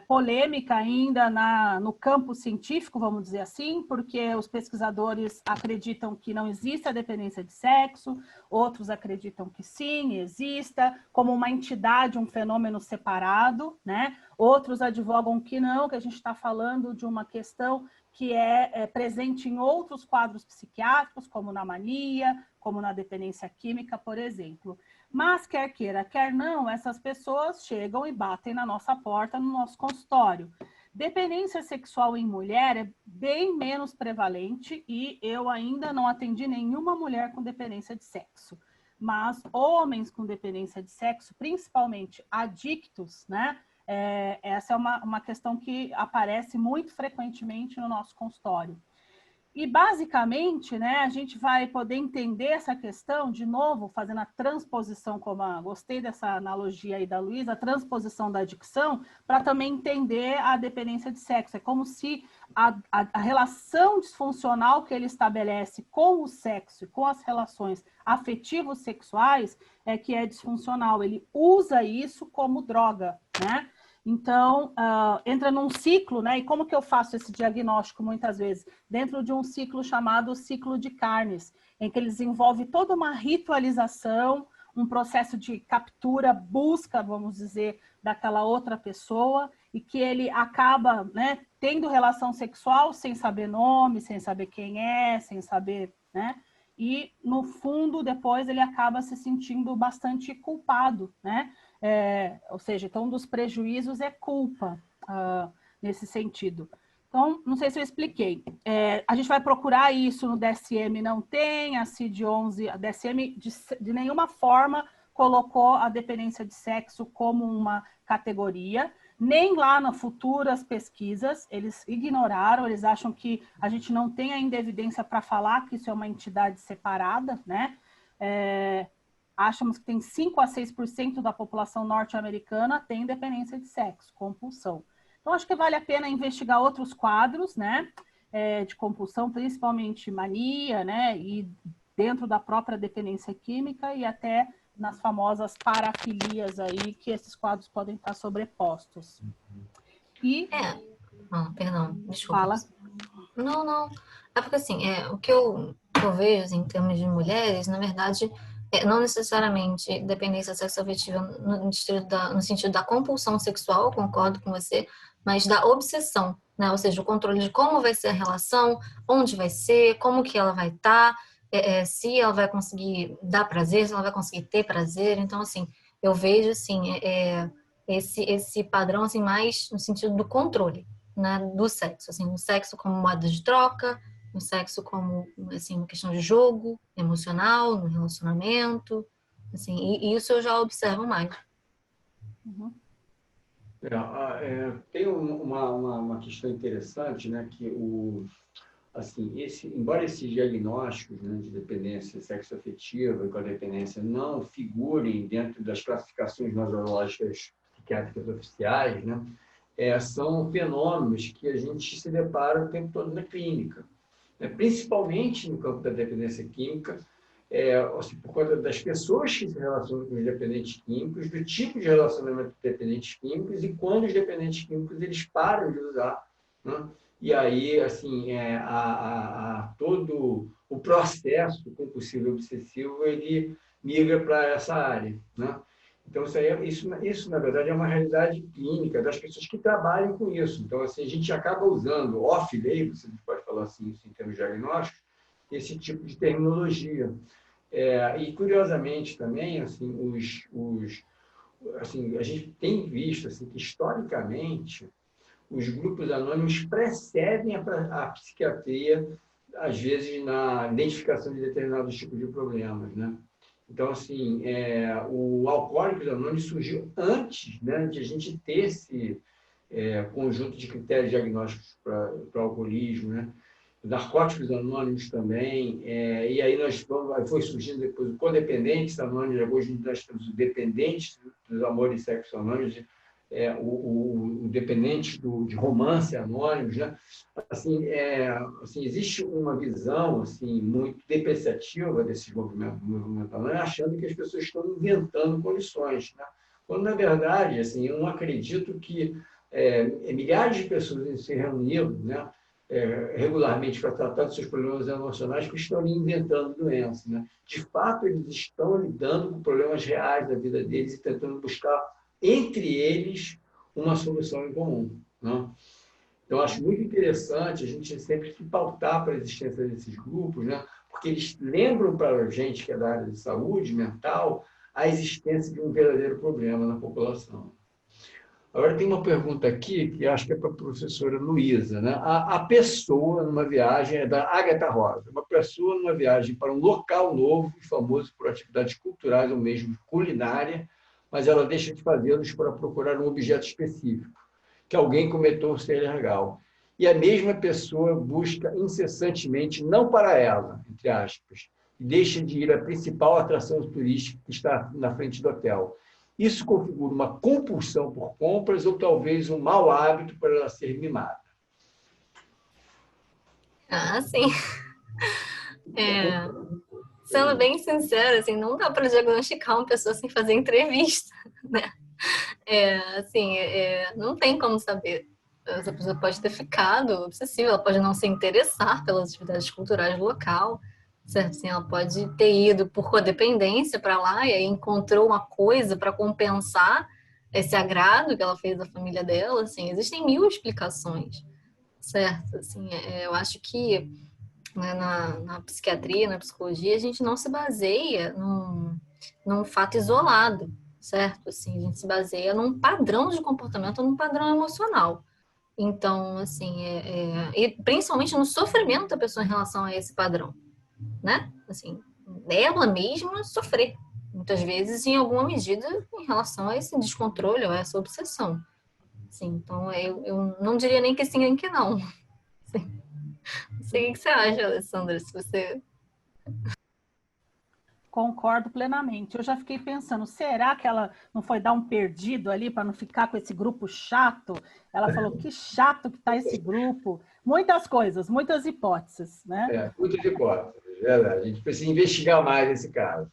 polêmica ainda no campo científico, vamos dizer assim, porque os pesquisadores acreditam que não existe a dependência de sexo, outros acreditam que sim, exista, como uma entidade, um fenômeno separado, né? Outros advogam que não, que a gente está falando de uma questão que é presente em outros quadros psiquiátricos, como na mania, como na dependência química, por exemplo. Mas, quer queira, quer não, essas pessoas chegam e batem na nossa porta, no nosso consultório. Dependência sexual em mulher é bem menos prevalente e eu ainda não atendi nenhuma mulher com dependência de sexo. Mas homens com dependência de sexo, principalmente adictos, né? Essa é uma questão que aparece muito frequentemente no nosso consultório. E, basicamente, né, a gente vai poder entender essa questão, de novo, fazendo a transposição, gostei dessa analogia aí da Luísa, a transposição da adicção, para também entender a dependência de sexo. É como se a relação disfuncional que ele estabelece com o sexo e com as relações afetivos sexuais que é disfuncional. Ele usa isso como droga, né? Então, entra num ciclo, né? E como que eu faço esse diagnóstico muitas vezes? Dentro de um ciclo chamado ciclo de carnes, em que ele desenvolve toda uma ritualização, um processo de captura, busca, vamos dizer, daquela outra pessoa, e que ele acaba, né, tendo relação sexual sem saber nome, sem saber quem é, sem saber, né? E, no fundo, depois ele acaba se sentindo bastante culpado, né? Ou seja, então, um dos prejuízos é culpa, nesse sentido. Então, não sei se eu expliquei. A gente vai procurar isso no DSM, não tem, a CID-11, a DSM de nenhuma forma colocou a dependência de sexo como uma categoria, nem lá nas futuras pesquisas, eles ignoraram, eles acham que a gente não tem ainda evidência para falar que isso é uma entidade separada, né? Achamos que tem 5 a 6% da população norte-americana tem dependência de sexo, compulsão. Então, acho que vale a pena investigar outros quadros, né, de compulsão, principalmente mania, né, e dentro da própria dependência química e até nas famosas parafilias aí, que esses quadros podem estar sobrepostos. E...
perdão, desculpa.
Fala.
Não. É porque, assim, o que eu vejo, assim, em termos de mulheres, na verdade, não necessariamente dependência sexoafetiva no sentido da compulsão sexual, concordo com você, mas da obsessão, né? Ou seja, o controle de como vai ser a relação, onde vai ser, como que ela vai estar, se ela vai conseguir dar prazer, se ela vai conseguir ter prazer. Então, assim, eu vejo, assim, esse padrão, assim, mais no sentido do controle, né, do sexo, assim, o sexo como moeda de troca, o sexo como, assim, uma questão de jogo emocional, no relacionamento, assim, e isso eu já observo mais.
Uhum.
Tem uma questão interessante, né, que assim, embora esses diagnósticos, né, de dependência sexoafetiva e codependência não figurem dentro das classificações nosológicas psiquiátricas oficiais, né, são fenômenos que a gente se depara o tempo todo na clínica, né, principalmente no campo da dependência química, assim, por conta das pessoas que se relacionam com os dependentes químicos, do tipo de relacionamento de dependentes químicos e quando os dependentes químicos eles param de usar, né? E aí, assim, todo o processo compulsivo obsessivo ele migra para essa área, né? Então, isso, na verdade, é uma realidade clínica das pessoas que trabalham com isso. Então, assim, a gente acaba usando off-label, se a gente pode falar assim, isso em termos diagnósticos, esse tipo de terminologia. E, curiosamente, também, assim, assim, a gente tem visto assim, que, historicamente, os grupos anônimos precedem a psiquiatria, às vezes, na identificação de determinados tipos de problemas, né? Então, assim, o Alcoólicos Anônimos surgiu antes, né, de a gente ter esse conjunto de critérios diagnósticos para o alcoolismo, né? Narcóticos Anônimos também, e aí foi surgindo depois o Codependentes Anônimos, hoje nós temos o Dependentes dos Amores e Sexo Anônimos, o Dependente de Romance Anônimos, né? Assim, existe uma visão assim, muito depreciativa desses movimentos anônimos, achando que as pessoas estão inventando condições, né? Quando, na verdade, assim, eu não acredito que milhares de pessoas se reuniram, né, regularmente para tratar dos seus problemas emocionais que estão ali inventando doenças, né? De fato, eles estão lidando com problemas reais da vida deles e tentando buscar, entre eles, uma solução em comum, né? Então, acho muito interessante a gente sempre se pautar para a existência desses grupos, né? Porque eles lembram para a gente, que é da área de saúde mental, a existência de um verdadeiro problema na população. Agora, tem uma pergunta aqui, que acho que é para a professora Luísa, né? A pessoa numa viagem, é da Agatha Rosa, uma pessoa numa viagem para um local novo e famoso por atividades culturais ou mesmo culinária, mas ela deixa de fazê-los para procurar um objeto específico, que alguém cometeu ser ilegal. E a mesma pessoa busca incessantemente, não para ela, entre aspas, e deixa de ir à principal atração turística que está na frente do hotel. Isso configura uma compulsão por compras ou talvez um mau hábito para ela ser mimada.
Sim. Sendo bem sincera, assim, não dá para diagnosticar uma pessoa sem fazer entrevista, né? Assim, não tem como saber. Essa pessoa pode ter ficado obsessiva, ela pode não se interessar pelas atividades culturais do local, certo? Assim, ela pode ter ido por codependência para lá e aí encontrou uma coisa para compensar esse agrado que ela fez da família dela, assim, existem mil explicações, certo? Assim, eu acho que, né, na psiquiatria, na psicologia, a gente não se baseia num fato isolado, certo? Assim, a gente se baseia num padrão de comportamento, num padrão emocional. Então, assim, e principalmente no sofrimento da pessoa em relação a esse padrão, né? Assim, ela mesma sofrer, muitas vezes, em alguma medida, em relação a esse descontrole ou a essa obsessão. Assim, então, eu não diria nem que sim, nem que não. Assim, não sei o que você acha, Alessandra, se você...
Concordo plenamente. Eu já fiquei pensando, será que ela não foi dar um perdido ali para não ficar com esse grupo chato? Ela falou, que chato que está esse grupo. Muitas coisas, muitas hipóteses, né?
Muitas hipóteses, verdade. A gente precisa investigar mais esse caso.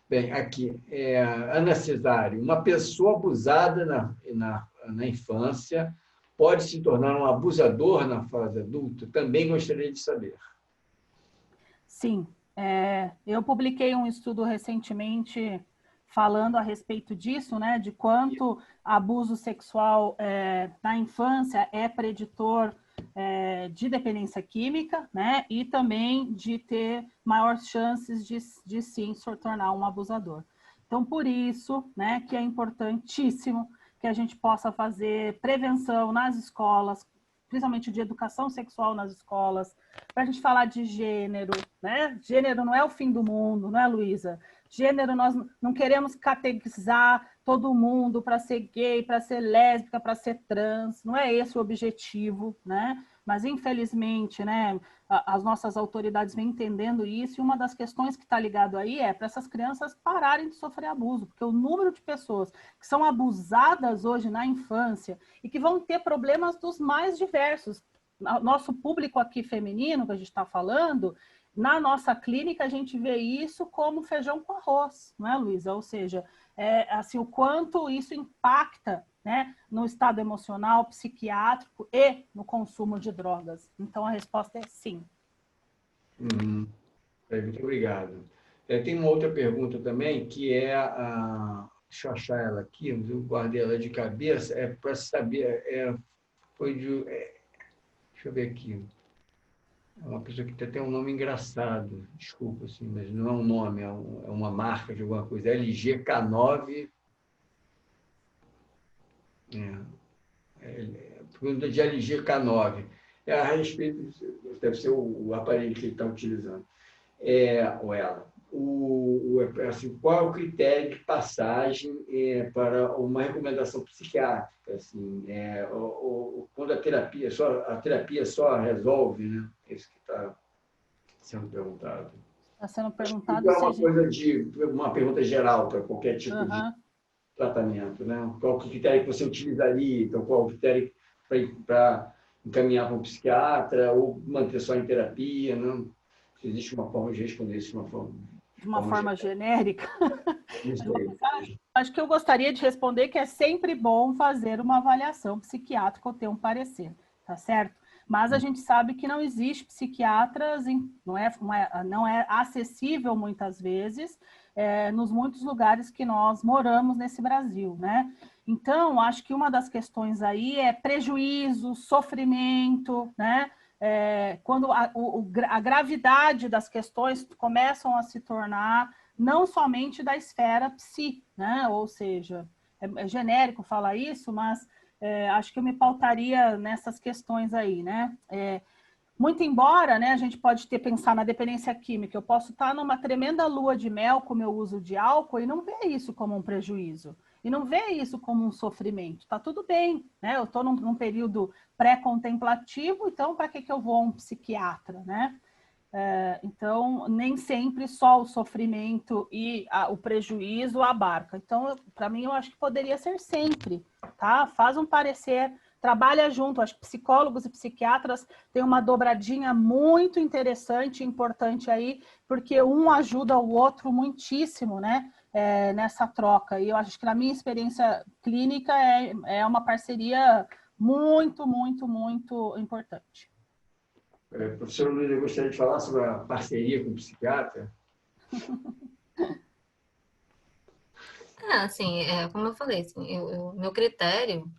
Bem, aqui, Ana Cesário, uma pessoa abusada na infância pode se tornar um abusador na fase adulta? Também gostaria de saber.
Sim, eu publiquei um estudo recentemente falando a respeito disso, né, de quanto abuso sexual na infância é preditor de dependência química, né, e também de ter maiores chances de sim se tornar um abusador. Então, por isso, né, que é importantíssimo que a gente possa fazer prevenção nas escolas, principalmente de educação sexual nas escolas, para a gente falar de gênero, né? Gênero não é o fim do mundo, não é, Luísa? Gênero, nós não queremos catequizar todo mundo para ser gay, para ser lésbica, para ser trans, não é esse o objetivo, né? Mas, infelizmente, né, as nossas autoridades vêm entendendo isso, e uma das questões que está ligado aí é para essas crianças pararem de sofrer abuso, porque o número de pessoas que são abusadas hoje na infância e que vão ter problemas dos mais diversos. Nosso público aqui feminino, que a gente está falando, na nossa clínica a gente vê isso como feijão com arroz, não é, Luísa? Ou seja, assim, o quanto isso impacta, né, no estado emocional, psiquiátrico e no consumo de drogas. Então, a resposta é sim.
Muito obrigado. Tem uma outra pergunta também, que é deixa eu achar ela aqui, mas eu guardei ela de cabeça, para saber, deixa eu ver aqui, é uma pessoa que tem um nome engraçado, desculpa, assim, mas não é um nome, é uma marca de alguma coisa, LGK9, pergunta de LGK9, a respeito, deve ser o aparelho que ele está utilizando. Ou ela. Assim, qual é o critério de passagem para uma recomendação psiquiátrica? Assim, quando a terapia só resolve, né? Isso que está sendo perguntado.
Está sendo perguntado
É uma pergunta geral para qualquer tipo de
Uhum.
tratamento, né? Qual o critério que você utilizaria? Então, qual o critério para encaminhar para um psiquiatra ou manter só em terapia? Não? Se existe uma forma de responder isso
De uma forma genérica.
geral.
Acho que eu gostaria de responder que é sempre bom fazer uma avaliação psiquiátrica ou ter um parecer, tá certo? Mas a gente sabe que não existe psiquiatras, não é acessível muitas vezes nos muitos lugares que nós moramos nesse Brasil, né? Então, acho que uma das questões aí é prejuízo, sofrimento, né? Quando a gravidade das questões começam a se tornar não somente da esfera psi, né? Ou seja, é genérico falar isso, mas acho que eu me pautaria nessas questões aí, né? Muito embora, né, a gente pode pensar na dependência química, eu posso estar numa tremenda lua de mel com o meu uso de álcool e não ver isso como um prejuízo, e não ver isso como um sofrimento. Tá tudo bem, né? Eu estou num período pré-contemplativo, então para que eu vou a um psiquiatra, né? Então, nem sempre só o sofrimento e o prejuízo abarca. Então, para mim, eu acho que poderia ser sempre, tá? Faz um parecer, trabalha junto. Acho que psicólogos e psiquiatras têm uma dobradinha muito interessante e importante aí, porque um ajuda o outro muitíssimo, né? Nessa troca. E eu acho que, na minha experiência clínica, é uma parceria muito, muito, muito importante.
Professor Luiz, eu gostaria de falar sobre a parceria com o psiquiatra.
Assim, como eu falei, assim, meu critério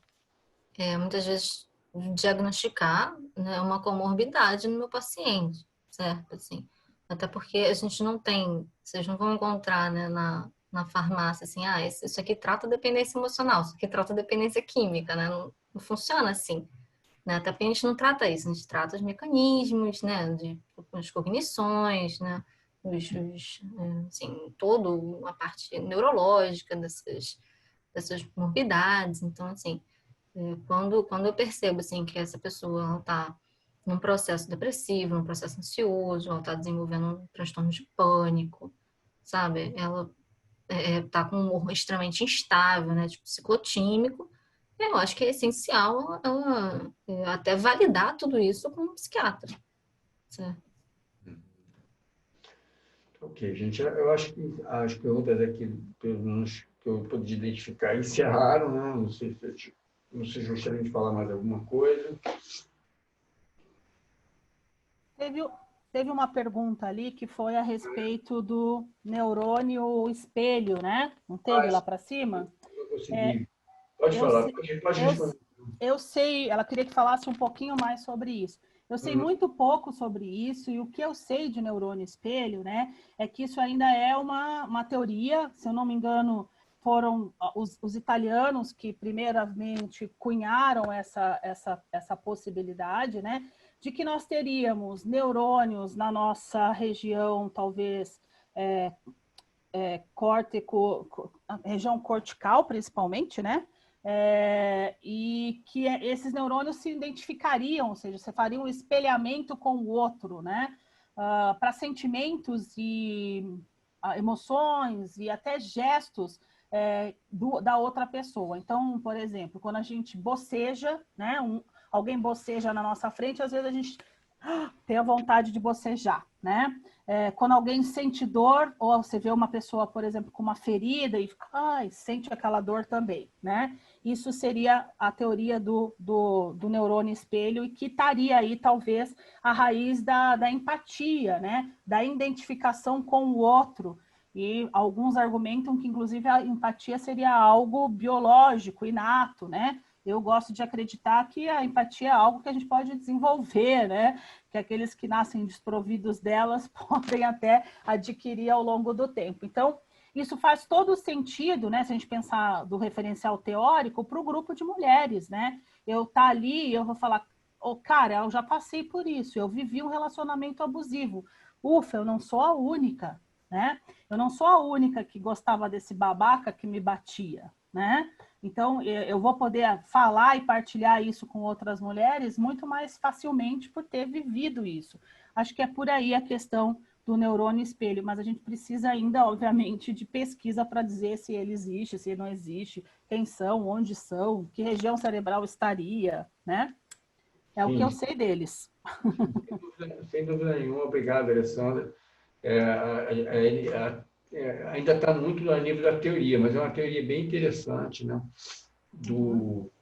é muitas vezes diagnosticar, né, uma comorbidade no meu paciente, certo? Assim, até porque a gente não tem, vocês não vão encontrar, né, na farmácia, assim, isso aqui trata dependência emocional, isso aqui trata dependência química, né? Não funciona assim, né? Até porque a gente não trata isso, a gente trata os mecanismos, né, as cognições, né, assim, toda a parte neurológica dessas morbidades. Então, assim, quando eu percebo, assim, que essa pessoa está num processo depressivo, num processo ansioso, ela está desenvolvendo um transtorno de pânico, sabe? Ela está com um humor extremamente instável, né, tipo ciclotímico, eu acho que é essencial ela até validar tudo isso com um psiquiatra, certo?
Ok, gente, eu acho que as perguntas aqui, pelo menos que eu pude identificar, encerraram, né? Não sei se gostariam de falar mais alguma coisa.
Teve uma pergunta ali que foi a respeito do neurônio espelho, né? Não teve lá para cima?
Eu consegui. Pode
Eu,
falar,
se-
pode
eu,
responder.
eu sei, ela queria que falasse um pouquinho mais sobre isso. Eu sei muito pouco sobre isso, e o que eu sei de neurônio espelho, né, é que isso ainda é uma teoria, se eu não me engano, foram os italianos que primeiramente cunharam essa possibilidade, né, de que nós teríamos neurônios na nossa região, talvez, região cortical, principalmente, né? E que esses neurônios se identificariam, ou seja, você faria um espelhamento com o outro, né? Para sentimentos e emoções e até gestos da outra pessoa. Então, por exemplo, quando a gente boceja, né? Alguém boceja na nossa frente, às vezes a gente tem a vontade de bocejar, né? Quando alguém sente dor, ou você vê uma pessoa, por exemplo, com uma ferida e sente aquela dor também, né? Isso seria a teoria do neurônio espelho e que estaria aí, talvez, a raiz da empatia, né? Da identificação com o outro. E alguns argumentam que, inclusive, a empatia seria algo biológico, inato, né? Eu gosto de acreditar que a empatia é algo que a gente pode desenvolver, né? Que aqueles que nascem desprovidos delas podem até adquirir ao longo do tempo. Então, isso faz todo sentido, né? Se a gente pensar do referencial teórico para o grupo de mulheres, né? Eu tá ali, eu vou falar, cara, eu já passei por isso, eu vivi um relacionamento abusivo. Ufa, eu não sou a única, né? Eu não sou a única que gostava desse babaca que me batia, né? Então, eu vou poder falar e partilhar isso com outras mulheres muito mais facilmente por ter vivido isso. Acho que é por aí a questão do neurônio espelho, mas a gente precisa ainda, obviamente, de pesquisa para dizer se ele existe, se ele não existe, quem são, onde são, que região cerebral estaria, né? É o que eu
Sim,
sei deles.
sem dúvida nenhuma. Obrigado, Alessandra. Ainda está muito a nível da teoria, mas é uma teoria bem interessante, né?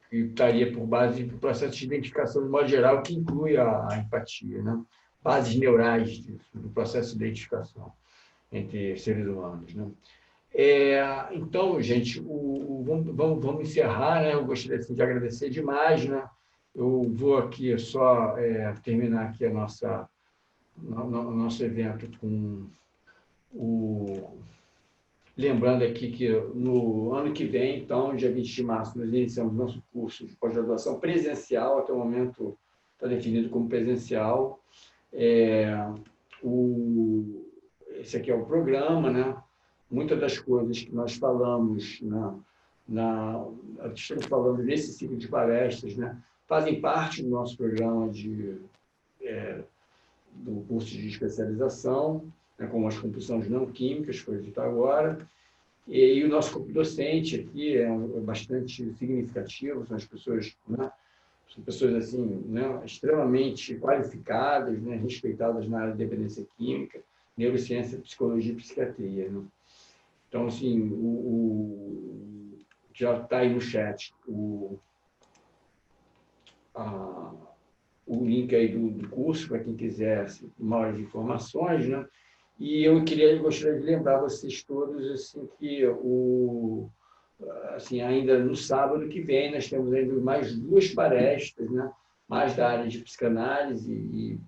Que estaria por base do processo de identificação, de modo geral, que inclui a empatia, né? Bases neurais disso, do processo de identificação entre seres humanos, né? Então, gente, vamos encerrar, né? Eu gostaria assim, de agradecer demais, né? Eu vou aqui só terminar aqui o nosso evento com lembrando aqui que no ano que vem, então, dia 20 de março, nós iniciamos nosso curso de pós-graduação presencial, até o momento está definido como presencial. Esse aqui é o programa, né? Muitas das coisas que nós falamos estamos falando nesse ciclo de palestras, né? Fazem parte do nosso programa do curso de especialização, né? Como as compulsões não químicas, foi dito agora. E o nosso corpo docente aqui é bastante significativo, são as pessoas, né? São pessoas assim, né? Extremamente qualificadas, né? Respeitadas na área de dependência química, neurociência, psicologia e psiquiatria, né? Então, assim, já está aí no chat o o link aí do curso, para quem quiser maiores informações, né? E eu gostaria de lembrar vocês todos assim, que assim, ainda no sábado que vem, nós temos ainda mais 2 palestras, né? Mais da área de psicanálise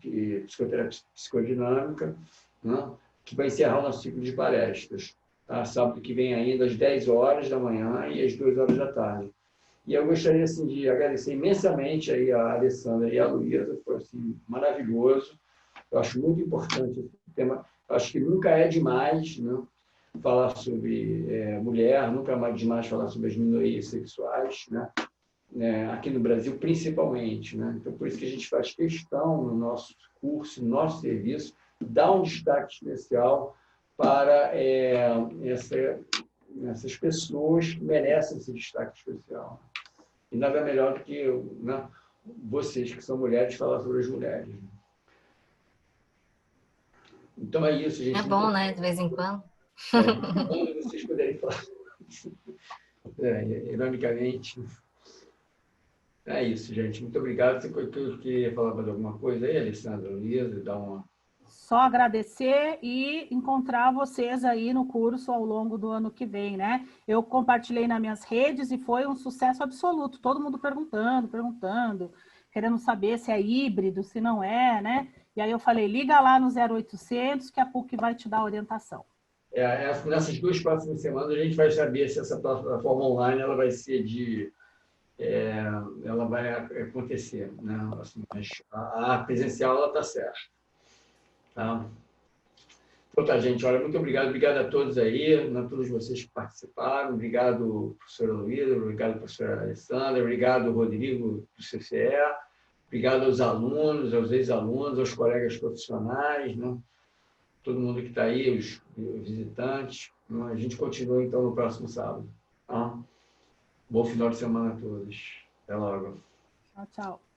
e psicoterapia psicodinâmica, né? Que vai encerrar o nosso ciclo de palestras. Tá? Sábado que vem ainda, às 10 horas da manhã e às 2 horas da tarde. E eu gostaria assim, de agradecer imensamente aí a Alessandra e a Luísa, foi assim, maravilhoso. Eu acho muito importante esse tema. Eu acho que nunca é demais, né, falar sobre mulher, nunca é demais falar sobre as minorias sexuais, né? Aqui no Brasil, principalmente. Né? Então, por isso que a gente faz questão no nosso curso, no nosso serviço, dar um destaque especial para essas pessoas que merecem esse destaque especial. E nada melhor do que né, vocês, que são mulheres, falar sobre as mulheres. Então é isso, gente.
É bom, né? De vez em quando.
Quando vocês puderem falar. Ironicamente. É isso, gente. Muito obrigado. Você queria falar mais alguma coisa aí, Alessandra, Luísa? Dar uma...
Só agradecer e encontrar vocês aí no curso ao longo do ano que vem, né? Eu compartilhei nas minhas redes e foi um sucesso absoluto. Todo mundo perguntando, querendo saber se é híbrido, se não é, né? E aí eu falei, liga lá no 0800 que a PUC vai te dar orientação.
Nessas 2 próximas semanas a gente vai saber se essa plataforma online ela vai ser ela vai acontecer, né? Assim, mas a presencial ela está certa. Tá? Então tá, gente. Olha, muito obrigado a todos aí, a todos vocês que participaram. Obrigado, professora Luísa, obrigado, professora Alessandra, obrigado, Rodrigo, do CCE, obrigado aos alunos, aos ex-alunos, aos colegas profissionais, né? Todo mundo que está aí, os visitantes. A gente continua, então, no próximo sábado. Tá? Bom final de semana a todos. Até logo.
Tchau, tchau.